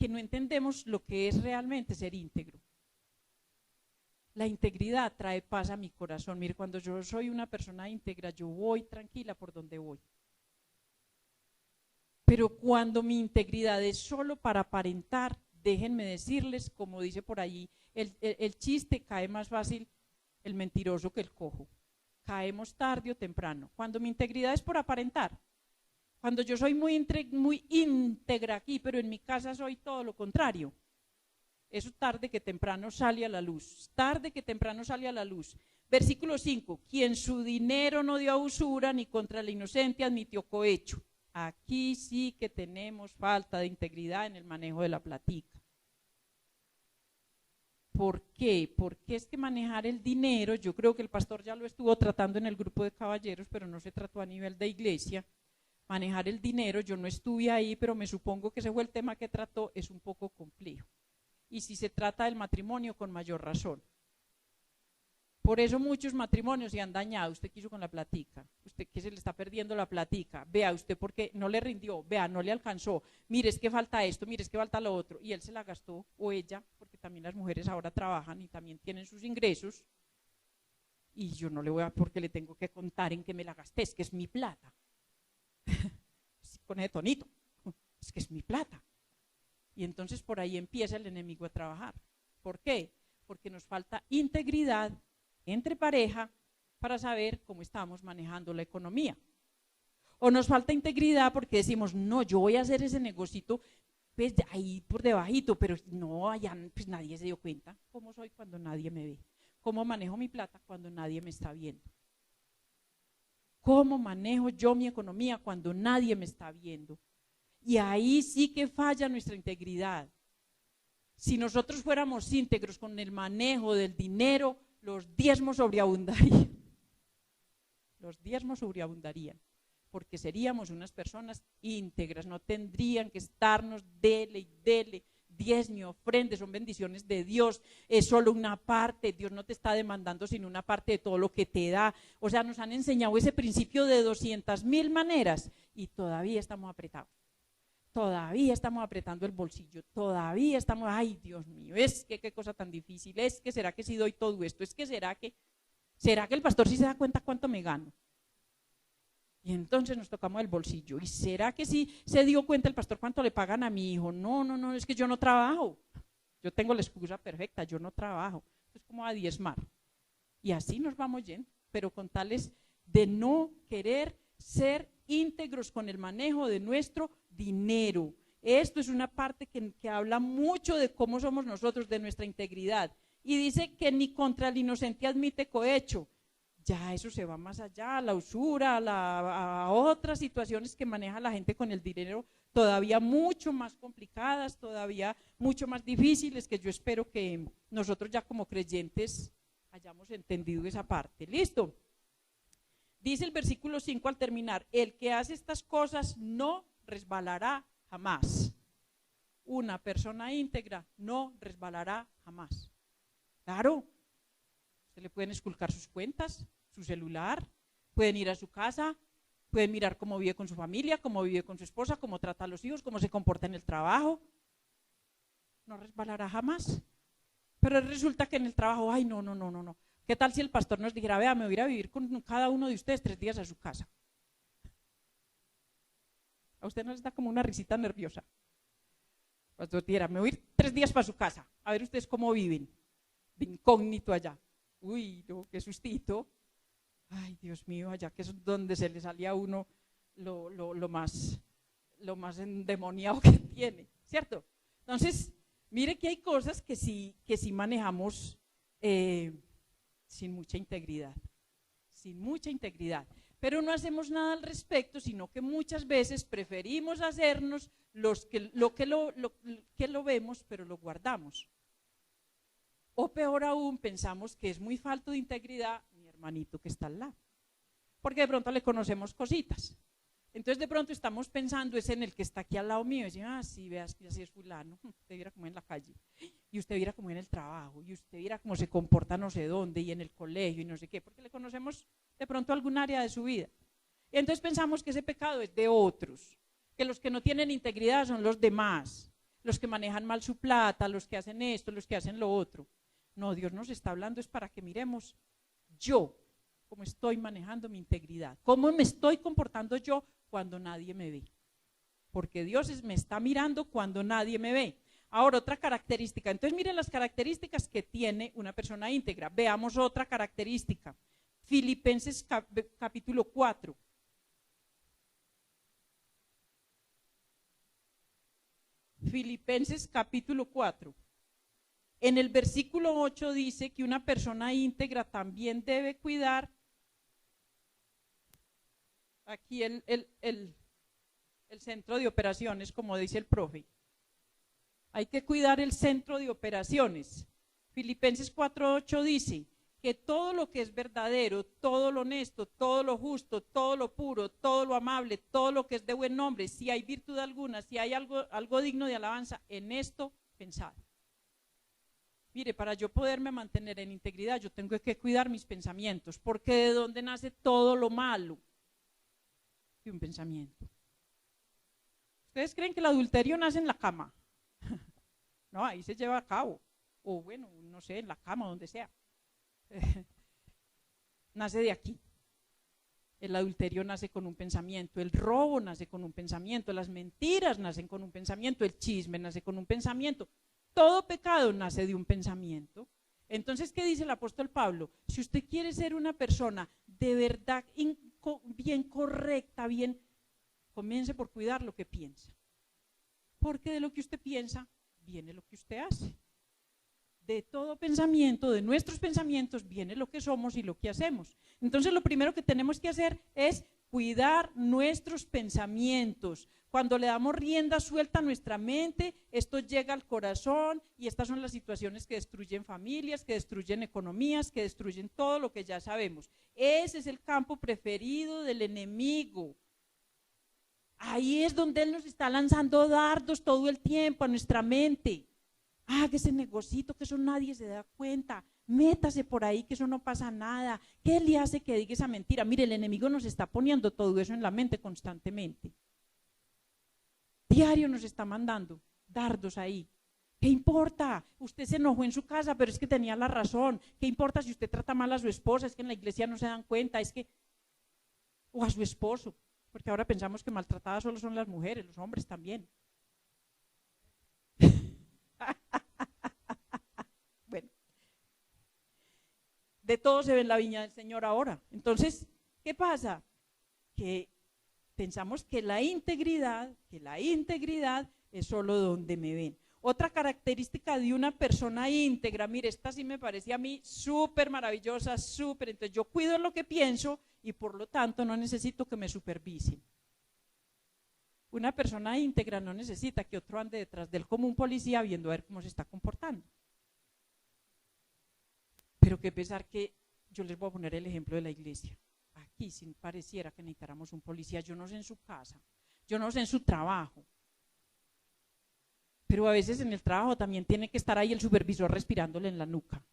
no entendemos lo que es realmente ser íntegro. La integridad trae paz a mi corazón. Mire, cuando yo soy una persona íntegra, yo voy tranquila por donde voy. Pero cuando mi integridad es solo para aparentar, déjenme decirles, como dice por allí, el chiste, cae más fácil el mentiroso que el cojo. Caemos tarde o temprano. Cuando mi integridad es por aparentar. Cuando yo soy muy íntegra aquí, pero en mi casa soy todo lo contrario. Eso tarde que temprano sale a la luz. Tarde que temprano sale a la luz. Versículo 5. Quien su dinero no dio a usura, ni contra el inocente admitió cohecho. Aquí sí que tenemos falta de integridad en el manejo de la platica. ¿Por qué? Porque es que manejar el dinero, yo creo que el pastor ya lo estuvo tratando en el grupo de caballeros, pero no se trató a nivel de iglesia. Manejar el dinero, yo no estuve ahí, pero me supongo que ese fue el tema que trató, es un poco complejo. Y si se trata del matrimonio, con mayor razón. Por eso muchos matrimonios se han dañado. Usted quiso con la platica, usted que se le está perdiendo la platica, vea usted porque no le rindió, vea, no le alcanzó, mire es que falta esto, mire es que falta lo otro, y él se la gastó, o ella, porque también las mujeres ahora trabajan y también tienen sus ingresos, y yo no le voy a, porque le tengo que contar en qué me la gasté, es que es mi plata. Con ese tonito, es que es mi plata. Y entonces por ahí empieza el enemigo a trabajar. ¿Por qué? Porque nos falta integridad entre pareja para saber cómo estamos manejando la economía. O nos falta integridad porque decimos, no, yo voy a hacer ese negocito pues ahí por debajito, pero no, allá pues nadie se dio cuenta. ¿Cómo soy cuando nadie me ve? ¿Cómo manejo mi plata cuando nadie me está viendo? ¿Cómo manejo yo mi economía cuando nadie me está viendo? Y ahí sí que falla nuestra integridad. Si nosotros fuéramos íntegros con el manejo del dinero, los diezmos sobreabundarían. Los diezmos sobreabundarían, porque seríamos unas personas íntegras, no tendrían que estarnos dele y dele. Diezmo, ofrende, son bendiciones de Dios, es solo una parte, Dios no te está demandando sino una parte de todo lo que te da. O sea, nos han enseñado ese principio de 200,000 maneras y todavía estamos apretados. Todavía estamos apretando el bolsillo, todavía estamos, ay Dios mío, es que qué cosa tan difícil, es que será que si doy todo esto, es que será que el pastor sí se da cuenta cuánto me gano. Y entonces nos tocamos el bolsillo. ¿Y será que sí se dio cuenta el pastor cuánto le pagan a mi hijo? No, es que yo no trabajo. Yo tengo la excusa perfecta, yo no trabajo. Es como a diezmar. Y así nos vamos yendo, pero con tales de no querer ser íntegros con el manejo de nuestro dinero. Esto es una parte que habla mucho de cómo somos nosotros, de nuestra integridad. Y dice que ni contra el inocente admite cohecho. Ya eso se va más allá, a la usura, a otras situaciones que maneja la gente con el dinero, todavía mucho más complicadas, todavía mucho más difíciles, que yo espero que nosotros ya como creyentes hayamos entendido esa parte. ¿Listo? Dice el versículo 5 al terminar, el que hace estas cosas no resbalará jamás. Una persona íntegra no resbalará jamás. Claro. Se le pueden esculcar sus cuentas, su celular, pueden ir a su casa, pueden mirar cómo vive con su familia, cómo vive con su esposa, cómo trata a los hijos, cómo se comporta en el trabajo. No resbalará jamás. Pero resulta que en el trabajo, ay, no. ¿Qué tal si el pastor nos dijera, vea, me voy a ir a vivir con cada uno de ustedes 3 días a su casa? A usted no les da como una risita nerviosa. El pastor dijera, me voy a ir 3 días para su casa, a ver ustedes cómo viven, de incógnito allá. Uy, no, qué sustito. Ay, Dios mío, allá que es donde se le salía a uno lo más endemoniado que tiene, ¿cierto? Entonces, mire que hay cosas que sí manejamos sin mucha integridad, pero no hacemos nada al respecto, sino que muchas veces preferimos hacernos lo que lo vemos, pero lo guardamos. O peor aún, pensamos que es muy falto de integridad mi hermanito que está al lado, porque de pronto le conocemos cositas. Entonces de pronto estamos pensando es en el que está aquí al lado mío, y decimos, sí, veas que así es fulano, usted viera cómo en la calle, y usted viera cómo en el trabajo, y usted viera cómo se comporta no sé dónde, y en el colegio, y no sé qué, porque le conocemos de pronto algún área de su vida. Y entonces pensamos que ese pecado es de otros, que los que no tienen integridad son los demás, los que manejan mal su plata, los que hacen esto, los que hacen lo otro. No, Dios nos está hablando es para que miremos yo, cómo estoy manejando mi integridad, cómo me estoy comportando yo cuando nadie me ve, porque Dios me está mirando cuando nadie me ve. Ahora, otra característica, entonces miren las características que tiene una persona íntegra. Veamos otra característica, Filipenses capítulo 4. Filipenses capítulo 4. En el versículo 8 dice que una persona íntegra también debe cuidar, aquí el centro de operaciones, como dice el profe. Hay que cuidar el centro de operaciones. Filipenses 4:8 dice que todo lo que es verdadero, todo lo honesto, todo lo justo, todo lo puro, todo lo amable, todo lo que es de buen nombre, si hay virtud alguna, si hay algo digno de alabanza, en esto pensad. Mire, para yo poderme mantener en integridad, yo tengo que cuidar mis pensamientos, porque ¿de dónde nace todo lo malo? De un pensamiento. ¿Ustedes creen que el adulterio nace en la cama? No, ahí se lleva a cabo, o bueno, no sé, en la cama, donde sea. Nace de aquí. El adulterio nace con un pensamiento, el robo nace con un pensamiento, las mentiras nacen con un pensamiento, el chisme nace con un pensamiento. Todo pecado nace de un pensamiento. Entonces, ¿qué dice el apóstol Pablo? Si usted quiere ser una persona de verdad bien correcta, bien, comience por cuidar lo que piensa. Porque de lo que usted piensa, viene lo que usted hace. De todo pensamiento, de nuestros pensamientos, viene lo que somos y lo que hacemos. Entonces, lo primero que tenemos que hacer es cuidar nuestros pensamientos. Cuando le damos rienda suelta a nuestra mente, esto llega al corazón y estas son las situaciones que destruyen familias, que destruyen economías, que destruyen todo lo que ya sabemos. Ese es el campo preferido del enemigo. Ahí es donde él nos está lanzando dardos todo el tiempo a nuestra mente. Haga ese negocito, que eso nadie se da cuenta. Métase por ahí, que eso no pasa nada. ¿Qué le hace que diga esa mentira? Mire, el enemigo nos está poniendo todo eso en la mente constantemente. Diario nos está mandando dardos ahí. ¿Qué importa? Usted se enojó en su casa, pero es que tenía la razón. ¿Qué importa si usted trata mal a su esposa? Es que en la iglesia no se dan cuenta, es que... O a su esposo, porque ahora pensamos que maltratadas solo son las mujeres, los hombres también. Bueno, de todo se ve en la viña del Señor ahora. Entonces, ¿qué pasa? Que pensamos que la integridad es solo donde me ven. Otra característica de una persona íntegra, mire, esta sí me parece a mí súper maravillosa, súper, entonces yo cuido lo que pienso y por lo tanto no necesito que me supervisen. Una persona íntegra no necesita que otro ande detrás de él como un policía viendo a ver cómo se está comportando. Pero qué pesar que yo les voy a poner el ejemplo de la iglesia. Aquí sí pareciera que necesitáramos un policía, yo no sé en su casa, yo no sé en su trabajo, pero a veces en el trabajo también tiene que estar ahí el supervisor respirándole en la nuca,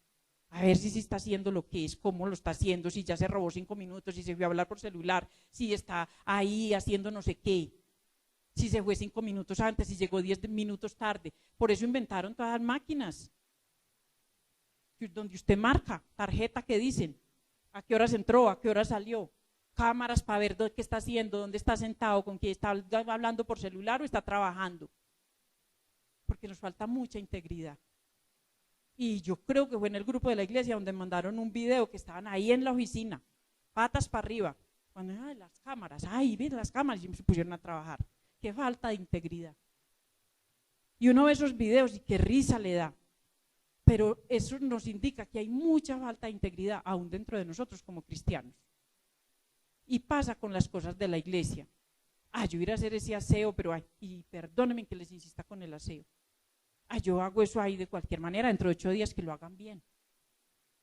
a ver si está haciendo lo que es, cómo lo está haciendo, si ya se robó 5 minutos, si se fue a hablar por celular, si está ahí haciendo no sé qué, si se fue 5 minutos antes, si llegó 10 minutos tarde. Por eso inventaron todas las máquinas, donde usted marca, tarjeta que dicen, a qué horas entró, a qué horas salió, cámaras para ver qué está haciendo, dónde está sentado, con quién está hablando por celular o está trabajando, porque nos falta mucha integridad. Y yo creo que fue en el grupo de la iglesia donde mandaron un video que estaban ahí en la oficina, patas para arriba, cuando las cámaras, ven las cámaras, y se pusieron a trabajar. Qué falta de integridad. Y uno ve esos videos y qué risa le da. Pero eso nos indica que hay mucha falta de integridad aún dentro de nosotros como cristianos. Y pasa con las cosas de la iglesia. Yo voy a ir a hacer ese aseo, pero y perdónenme que les insista con el aseo. Yo hago eso ahí de cualquier manera, dentro de 8 días que lo hagan bien.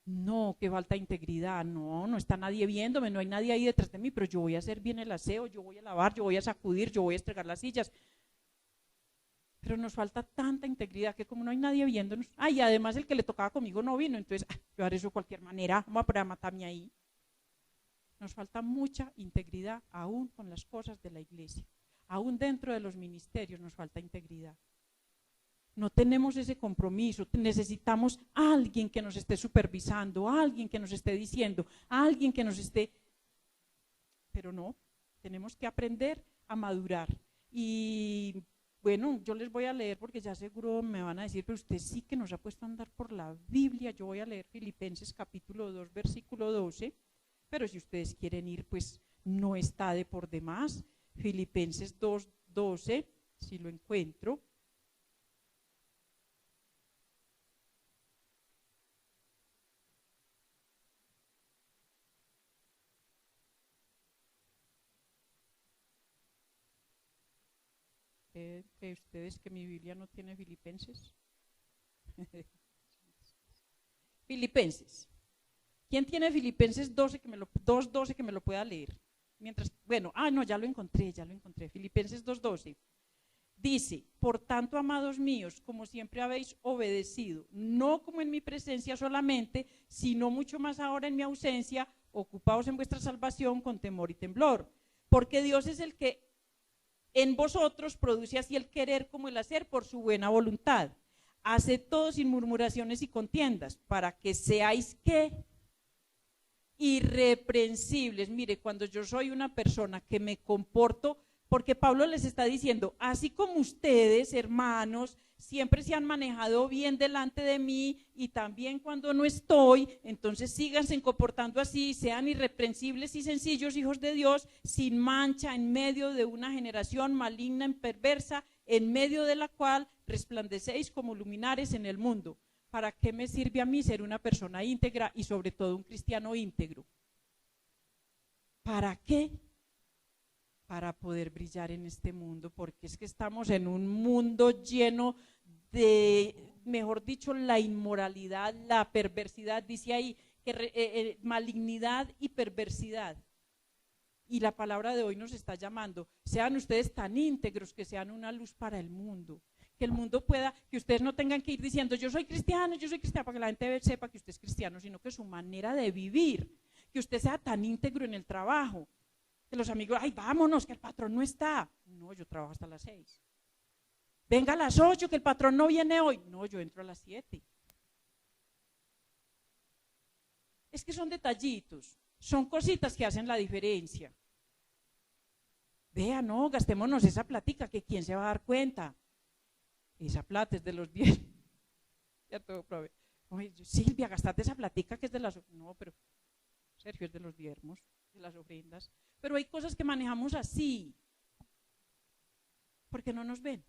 No, qué falta de integridad, no está nadie viéndome, no hay nadie ahí detrás de mí, pero yo voy a hacer bien el aseo, yo voy a lavar, yo voy a sacudir, yo voy a estregar las sillas. Pero nos falta tanta integridad que como no hay nadie viéndonos, y además el que le tocaba conmigo no vino, entonces yo haré eso de cualquier manera, vamos a poner a matarme ahí. Nos falta mucha integridad aún con las cosas de la iglesia, aún dentro de los ministerios nos falta integridad. No tenemos ese compromiso, necesitamos a alguien que nos esté supervisando, a alguien que nos esté diciendo, a alguien que nos esté... Pero no, tenemos que aprender a madurar. Y bueno, yo les voy a leer porque ya seguro me van a decir, pero usted sí que nos ha puesto a andar por la Biblia. Yo voy a leer Filipenses capítulo 2, versículo 12, pero si ustedes quieren ir, pues no está de por demás. Filipenses 2, 12, si lo encuentro. Ustedes que mi Biblia no tiene Filipenses. Filipenses. ¿Quién tiene Filipenses 12 2:12 que me lo pueda leer? Mientras, bueno, no, ya lo encontré. Filipenses 2:12. Dice, por tanto, amados míos, como siempre habéis obedecido, no como en mi presencia solamente, sino mucho más ahora en mi ausencia, ocupaos en vuestra salvación con temor y temblor, porque Dios es el que en vosotros produce así el querer como el hacer por su buena voluntad. Haced todo sin murmuraciones y contiendas, para que seáis ¿qué? Irreprensibles. Mire, cuando yo soy una persona que me comporto, porque Pablo les está diciendo, así como ustedes, hermanos, siempre se han manejado bien delante de mí y también cuando no estoy, entonces síganse comportando así, sean irreprensibles y sencillos hijos de Dios, sin mancha en medio de una generación maligna y perversa, en medio de la cual resplandecéis como luminares en el mundo. ¿Para qué me sirve a mí ser una persona íntegra y sobre todo un cristiano íntegro? ¿Para qué? para poder brillar en este mundo, porque es que estamos en un mundo lleno de, mejor dicho, la inmoralidad, la perversidad, dice ahí, que malignidad y perversidad. Y la palabra de hoy nos está llamando, sean ustedes tan íntegros que sean una luz para el mundo, que el mundo pueda, que ustedes no tengan que ir diciendo yo soy cristiano, para que la gente sepa que usted es cristiano, sino que su manera de vivir, que usted sea tan íntegro en el trabajo, que los amigos, ay, vámonos, que el patrón no está. No, yo trabajo hasta las 6. Venga a las 8, que el patrón no viene hoy. No, yo entro a las 7. Es que son detallitos, son cositas que hacen la diferencia. Vea, no, gastémonos esa platica, que quién se va a dar cuenta. Esa plata es de los 10. Ya todo probé. Oye, Silvia, gastate esa platica que es de las... No, pero Sergio, es de los diezmos, de las ofrendas. Pero hay cosas que manejamos así, porque no nos ven.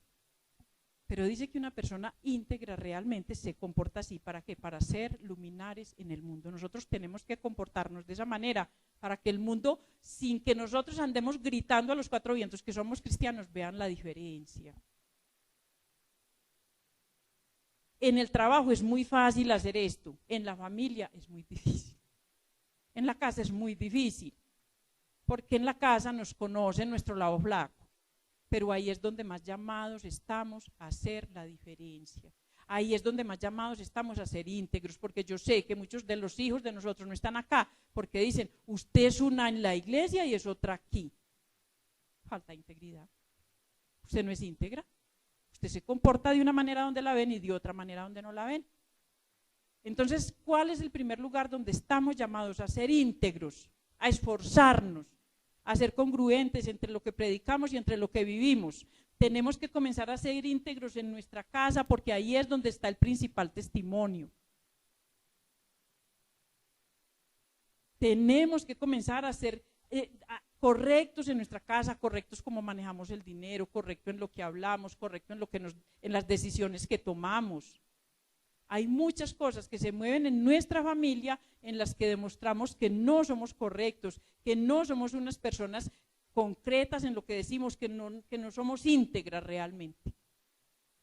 Pero dice que una persona íntegra realmente se comporta así. ¿Para qué? Para ser luminares en el mundo. Nosotros tenemos que comportarnos de esa manera para que el mundo, sin que nosotros andemos gritando a los cuatro vientos que somos cristianos, vean la diferencia. En el trabajo es muy fácil hacer esto, en la familia es muy difícil, en la casa es muy difícil, porque en la casa nos conocen nuestro lado flaco. Pero ahí es donde más llamados estamos a hacer la diferencia. Ahí es donde más llamados estamos a ser íntegros, porque yo sé que muchos de los hijos de nosotros no están acá, porque dicen, usted es una en la iglesia y es otra aquí. Falta integridad. Usted no es íntegra. Usted se comporta de una manera donde la ven y de otra manera donde no la ven. Entonces, ¿cuál es el primer lugar donde estamos llamados a ser íntegros, a esforzarnos, a ser congruentes entre lo que predicamos y entre lo que vivimos? Tenemos que comenzar a ser íntegros en nuestra casa, porque ahí es donde está el principal testimonio. Tenemos que comenzar a ser correctos en nuestra casa, correctos como manejamos el dinero, correcto en lo que hablamos, correcto en las decisiones que tomamos. Hay muchas cosas que se mueven en nuestra familia en las que demostramos que no somos correctos, que no somos unas personas concretas en lo que decimos, que no somos íntegras realmente.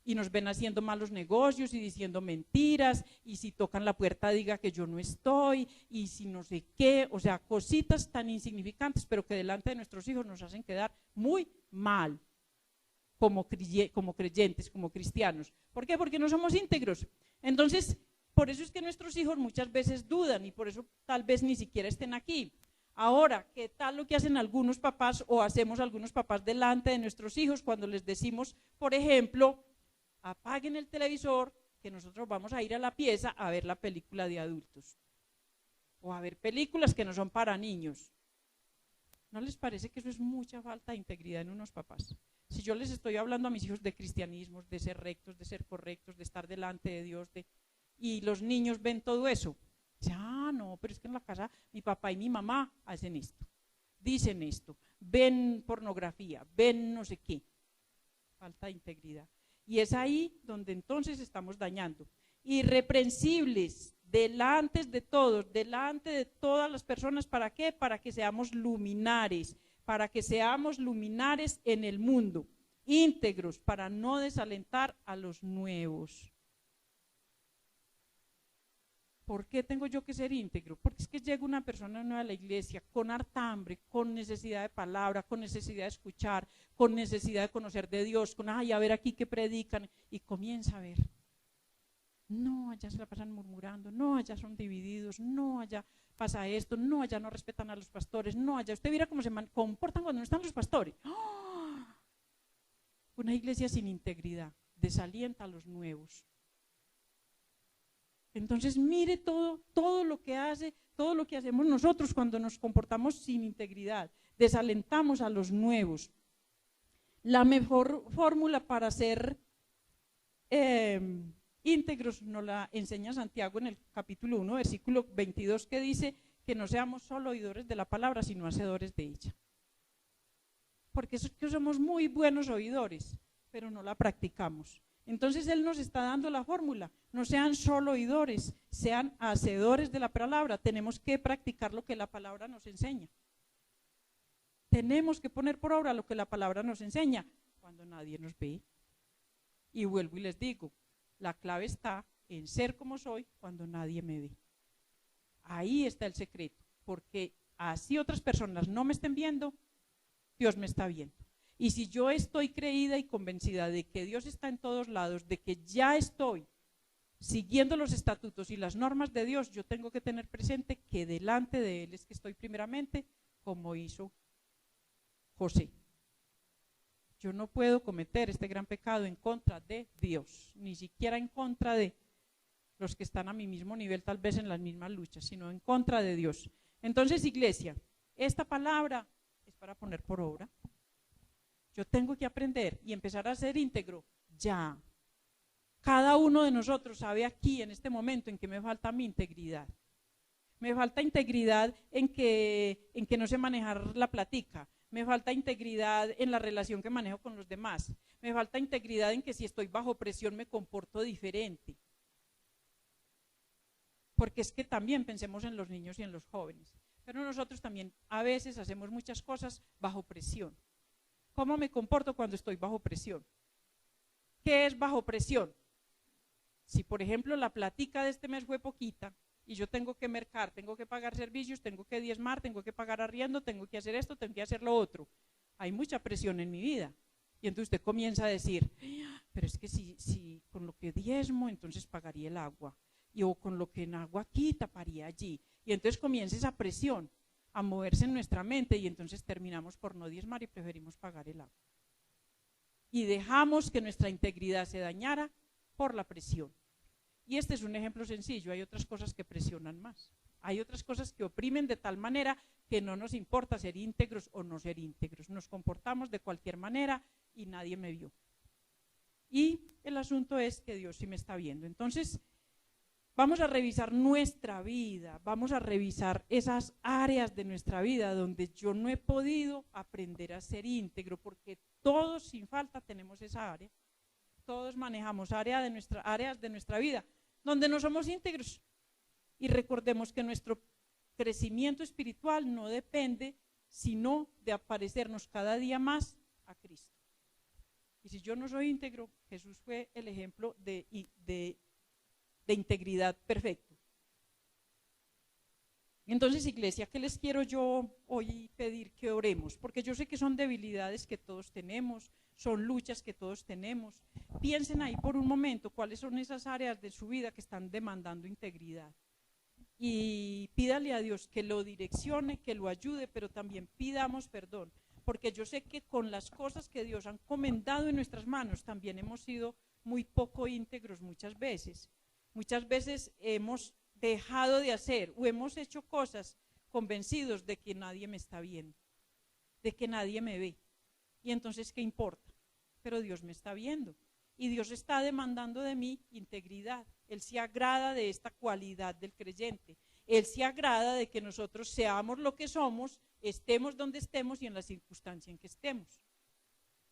Y nos ven haciendo malos negocios y diciendo mentiras, y si tocan la puerta diga que yo no estoy, y si no sé qué, o sea, cositas tan insignificantes, pero que delante de nuestros hijos nos hacen quedar muy mal como creyentes, como cristianos. ¿Por qué? Porque no somos íntegros. Entonces, por eso es que nuestros hijos muchas veces dudan y por eso tal vez ni siquiera estén aquí. Ahora, ¿qué tal lo que hacen algunos papás o hacemos algunos papás delante de nuestros hijos cuando les decimos, por ejemplo, apaguen el televisor, que nosotros vamos a ir a la pieza a ver la película de adultos o a ver películas que no son para niños? ¿No les parece que eso es mucha falta de integridad en unos papás? Si yo les estoy hablando a mis hijos de cristianismo, de ser rectos, de ser correctos, de estar delante de Dios, y los niños ven todo eso, dicen, no, pero es que en la casa mi papá y mi mamá hacen esto, dicen esto, ven pornografía, ven no sé qué. Falta de integridad. Y es ahí donde entonces estamos dañando. Irreprensibles, delante de todos, delante de todas las personas. ¿Para qué? Para que seamos luminares, para que seamos luminares en el mundo, íntegros, para no desalentar a los nuevos. ¿Por qué tengo yo que ser íntegro? Porque es que llega una persona nueva a la iglesia con harta hambre, con necesidad de palabra, con necesidad de escuchar, con necesidad de conocer de Dios, con a ver aquí qué predican, y comienza a ver. No, allá se la pasan murmurando, no, allá son divididos, no, allá pasa esto, no, allá no respetan a los pastores, no, allá usted mira cómo se comportan cuando no están los pastores. ¡Oh! Una iglesia sin integridad desalienta a los nuevos. Entonces mire todo lo que hace, todo lo que hacemos nosotros cuando nos comportamos sin integridad, desalentamos a los nuevos. La mejor fórmula para ser íntegros nos la enseña Santiago en el capítulo 1, versículo 22, que dice que no seamos solo oidores de la palabra, sino hacedores de ella. Porque es que somos muy buenos oidores, pero no la practicamos. Entonces Él nos está dando la fórmula, no sean solo oidores, sean hacedores de la palabra. Tenemos que practicar lo que la palabra nos enseña. tenemos que poner por obra lo que la palabra nos enseña cuando nadie nos ve. Y vuelvo y les digo, la clave está en ser como soy cuando nadie me ve. Ahí está el secreto, porque así otras personas no me estén viendo, Dios me está viendo. Y si yo estoy creída y convencida de que Dios está en todos lados, de que ya estoy siguiendo los estatutos y las normas de Dios, yo tengo que tener presente que delante de Él es que estoy primeramente como hizo José. Yo no puedo cometer este gran pecado en contra de Dios, ni siquiera en contra de los que están a mi mismo nivel, tal vez en las mismas luchas, sino en contra de Dios. Entonces, iglesia, esta palabra es para poner por obra. Yo tengo que aprender y empezar a ser íntegro ya. Cada uno de nosotros sabe aquí, en este momento, en que me falta mi integridad. Me falta integridad en que no sé manejar la plática. Me falta integridad en la relación que manejo con los demás. Me falta integridad en que si estoy bajo presión me comporto diferente. Porque es que también pensemos en los niños y en los jóvenes. Pero nosotros también a veces hacemos muchas cosas bajo presión. ¿Cómo me comporto cuando estoy bajo presión? ¿Qué es bajo presión? Si, por ejemplo, la plática de este mes fue poquita y yo tengo que mercar, tengo que pagar servicios, tengo que diezmar, tengo que pagar arriendo, tengo que hacer esto, tengo que hacer lo otro. Hay mucha presión en mi vida. Y entonces usted comienza a decir, pero es que si con lo que diezmo, entonces pagaría el agua. O con lo que en agua aquí, taparía allí. Y entonces comienza esa presión a moverse en nuestra mente y entonces terminamos por no diezmar y preferimos pagar el agua. Y dejamos que nuestra integridad se dañara por la presión. Y este es un ejemplo sencillo, hay otras cosas que presionan más. Hay otras cosas que oprimen de tal manera que no nos importa ser íntegros o no ser íntegros. Nos comportamos de cualquier manera y nadie me vio. Y el asunto es que Dios sí me está viendo. Entonces, vamos a revisar nuestra vida, vamos a revisar esas áreas de nuestra vida donde yo no he podido aprender a ser íntegro, porque todos sin falta tenemos esa área. Todos manejamos áreas de nuestra vida donde no somos íntegros. Y recordemos que nuestro crecimiento espiritual no depende sino de aparecernos cada día más a Cristo. Y si yo no soy íntegro, Jesús fue el ejemplo de integridad perfecto. Entonces, iglesia, ¿qué les quiero yo hoy pedir que oremos? Porque yo sé que son debilidades que todos tenemos, son luchas que todos tenemos. Piensen ahí por un momento cuáles son esas áreas de su vida que están demandando integridad. Y pídale a Dios que lo direccione, que lo ayude, pero también pidamos perdón. Porque yo sé que con las cosas que Dios ha encomendado en nuestras manos también hemos sido muy poco íntegros muchas veces. Muchas veces hemos dejado de hacer o hemos hecho cosas convencidos de que nadie me está viendo, de que nadie me ve. Y entonces, ¿qué importa? Pero Dios me está viendo y Dios está demandando de mí integridad. Él se agrada de esta cualidad del creyente. Él se agrada de que nosotros seamos lo que somos, estemos donde estemos y en la circunstancia en que estemos.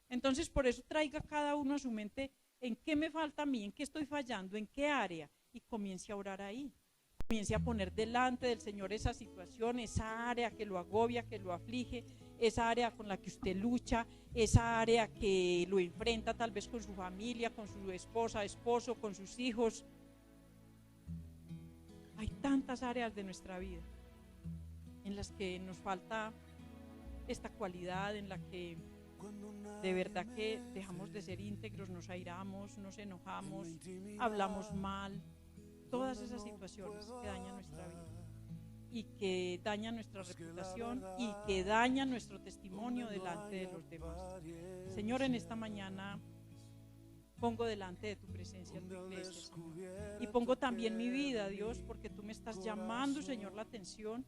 Entonces, por eso traiga cada uno a su mente en qué me falta a mí, en qué estoy fallando, en qué área, y comience a orar ahí. Comience a poner delante del Señor esa situación, esa área que lo agobia, que lo aflige, esa área con la que usted lucha, esa área que lo enfrenta tal vez con su familia, con su esposa, esposo, con sus hijos. Hay tantas áreas de nuestra vida en las que nos falta esta cualidad, en la que de verdad que dejamos de ser íntegros, nos airamos, nos enojamos, hablamos mal. Todas esas situaciones que dañan nuestra vida y que dañan nuestra reputación y que dañan nuestro testimonio delante de los demás. Señor, en esta mañana pongo delante de tu presencia en tu iglesia, Señor. Y pongo también mi vida, Dios, porque tú me estás llamando, Señor, la atención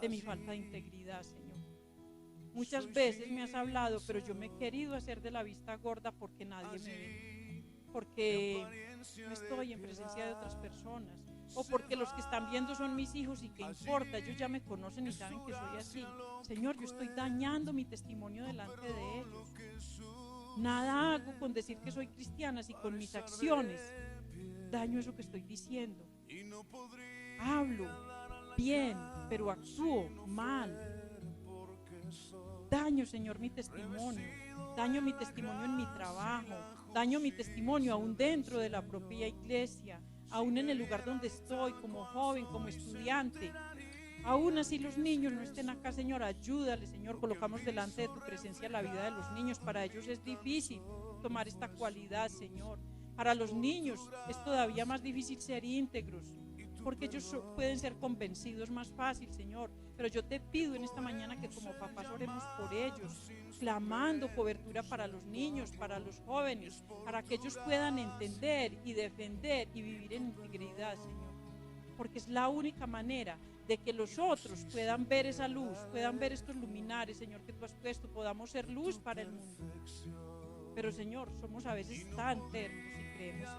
de mi falta de integridad, Señor. Muchas veces me has hablado, pero yo me he querido hacer de la vista gorda porque nadie me ve, porque no estoy en presencia de otras personas, o porque los que están viendo son mis hijos y qué importa, ellos ya me conocen y saben que soy así. Señor, yo estoy dañando mi testimonio delante de ellos. Nada hago con decir que soy cristiana si con mis acciones daño eso que estoy diciendo. Hablo bien, pero actúo mal. daño, Señor, mi testimonio. Daño mi testimonio en mi trabajo. Daño mi testimonio aún dentro de la propia iglesia. Aún en el lugar donde estoy, como joven, como estudiante. Aún así los niños no estén acá, Señor, ayúdale, Señor. Colocamos delante de tu presencia la vida de los niños. Para ellos es difícil tomar esta cualidad, Señor. Para los niños es todavía más difícil ser íntegros, porque ellos pueden ser convencidos más fácil, Señor. Pero yo te pido en esta mañana que como papás oremos por ellos, clamando cobertura para los niños, para los jóvenes, para que ellos puedan entender y defender y vivir en integridad, Señor. Porque es la única manera de que los otros puedan ver esa luz, puedan ver estos luminares, Señor, que tú has puesto, podamos ser luz para el mundo. Pero, Señor, somos a veces tan tercos y creemos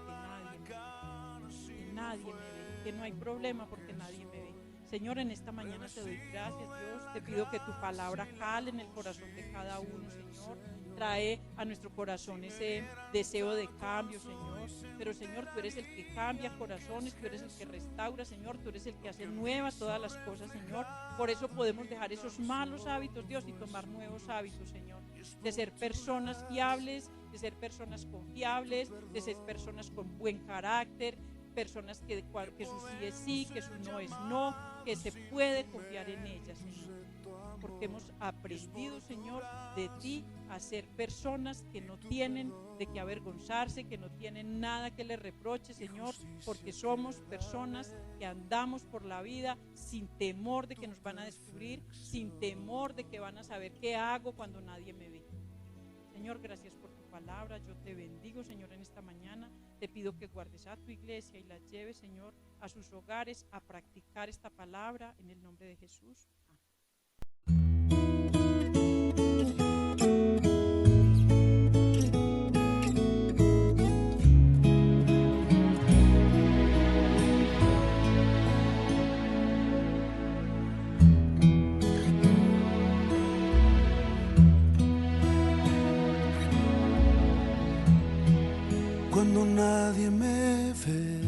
que nadie me ve, que no hay problema porque nadie me ve. Señor, en esta mañana te doy gracias, Dios. Te pido que tu palabra cale en el corazón de cada uno, Señor. Trae a nuestro corazón ese deseo de cambio, Señor. Pero, Señor, tú eres el que cambia corazones, tú eres el que restaura, Señor. Tú eres el que hace nuevas todas las cosas, Señor. Por eso podemos dejar esos malos hábitos, Dios, y tomar nuevos hábitos, Señor. De ser personas fiables, de ser personas confiables, de ser personas con buen carácter, personas que su sí es sí, que su no es no, que se puede confiar en ellas, Señor. Porque hemos aprendido, Señor, de ti a ser personas que no tienen de qué avergonzarse, que no tienen nada que les reproche, Señor, porque somos personas que andamos por la vida sin temor de que nos van a descubrir, sin temor de que van a saber qué hago cuando nadie me ve. Señor, gracias por tu palabra. Yo te bendigo, Señor, en esta mañana. Te pido que guardes a tu iglesia y la lleves, Señor, a sus hogares a practicar esta palabra en el nombre de Jesús. Cuando nadie me ve,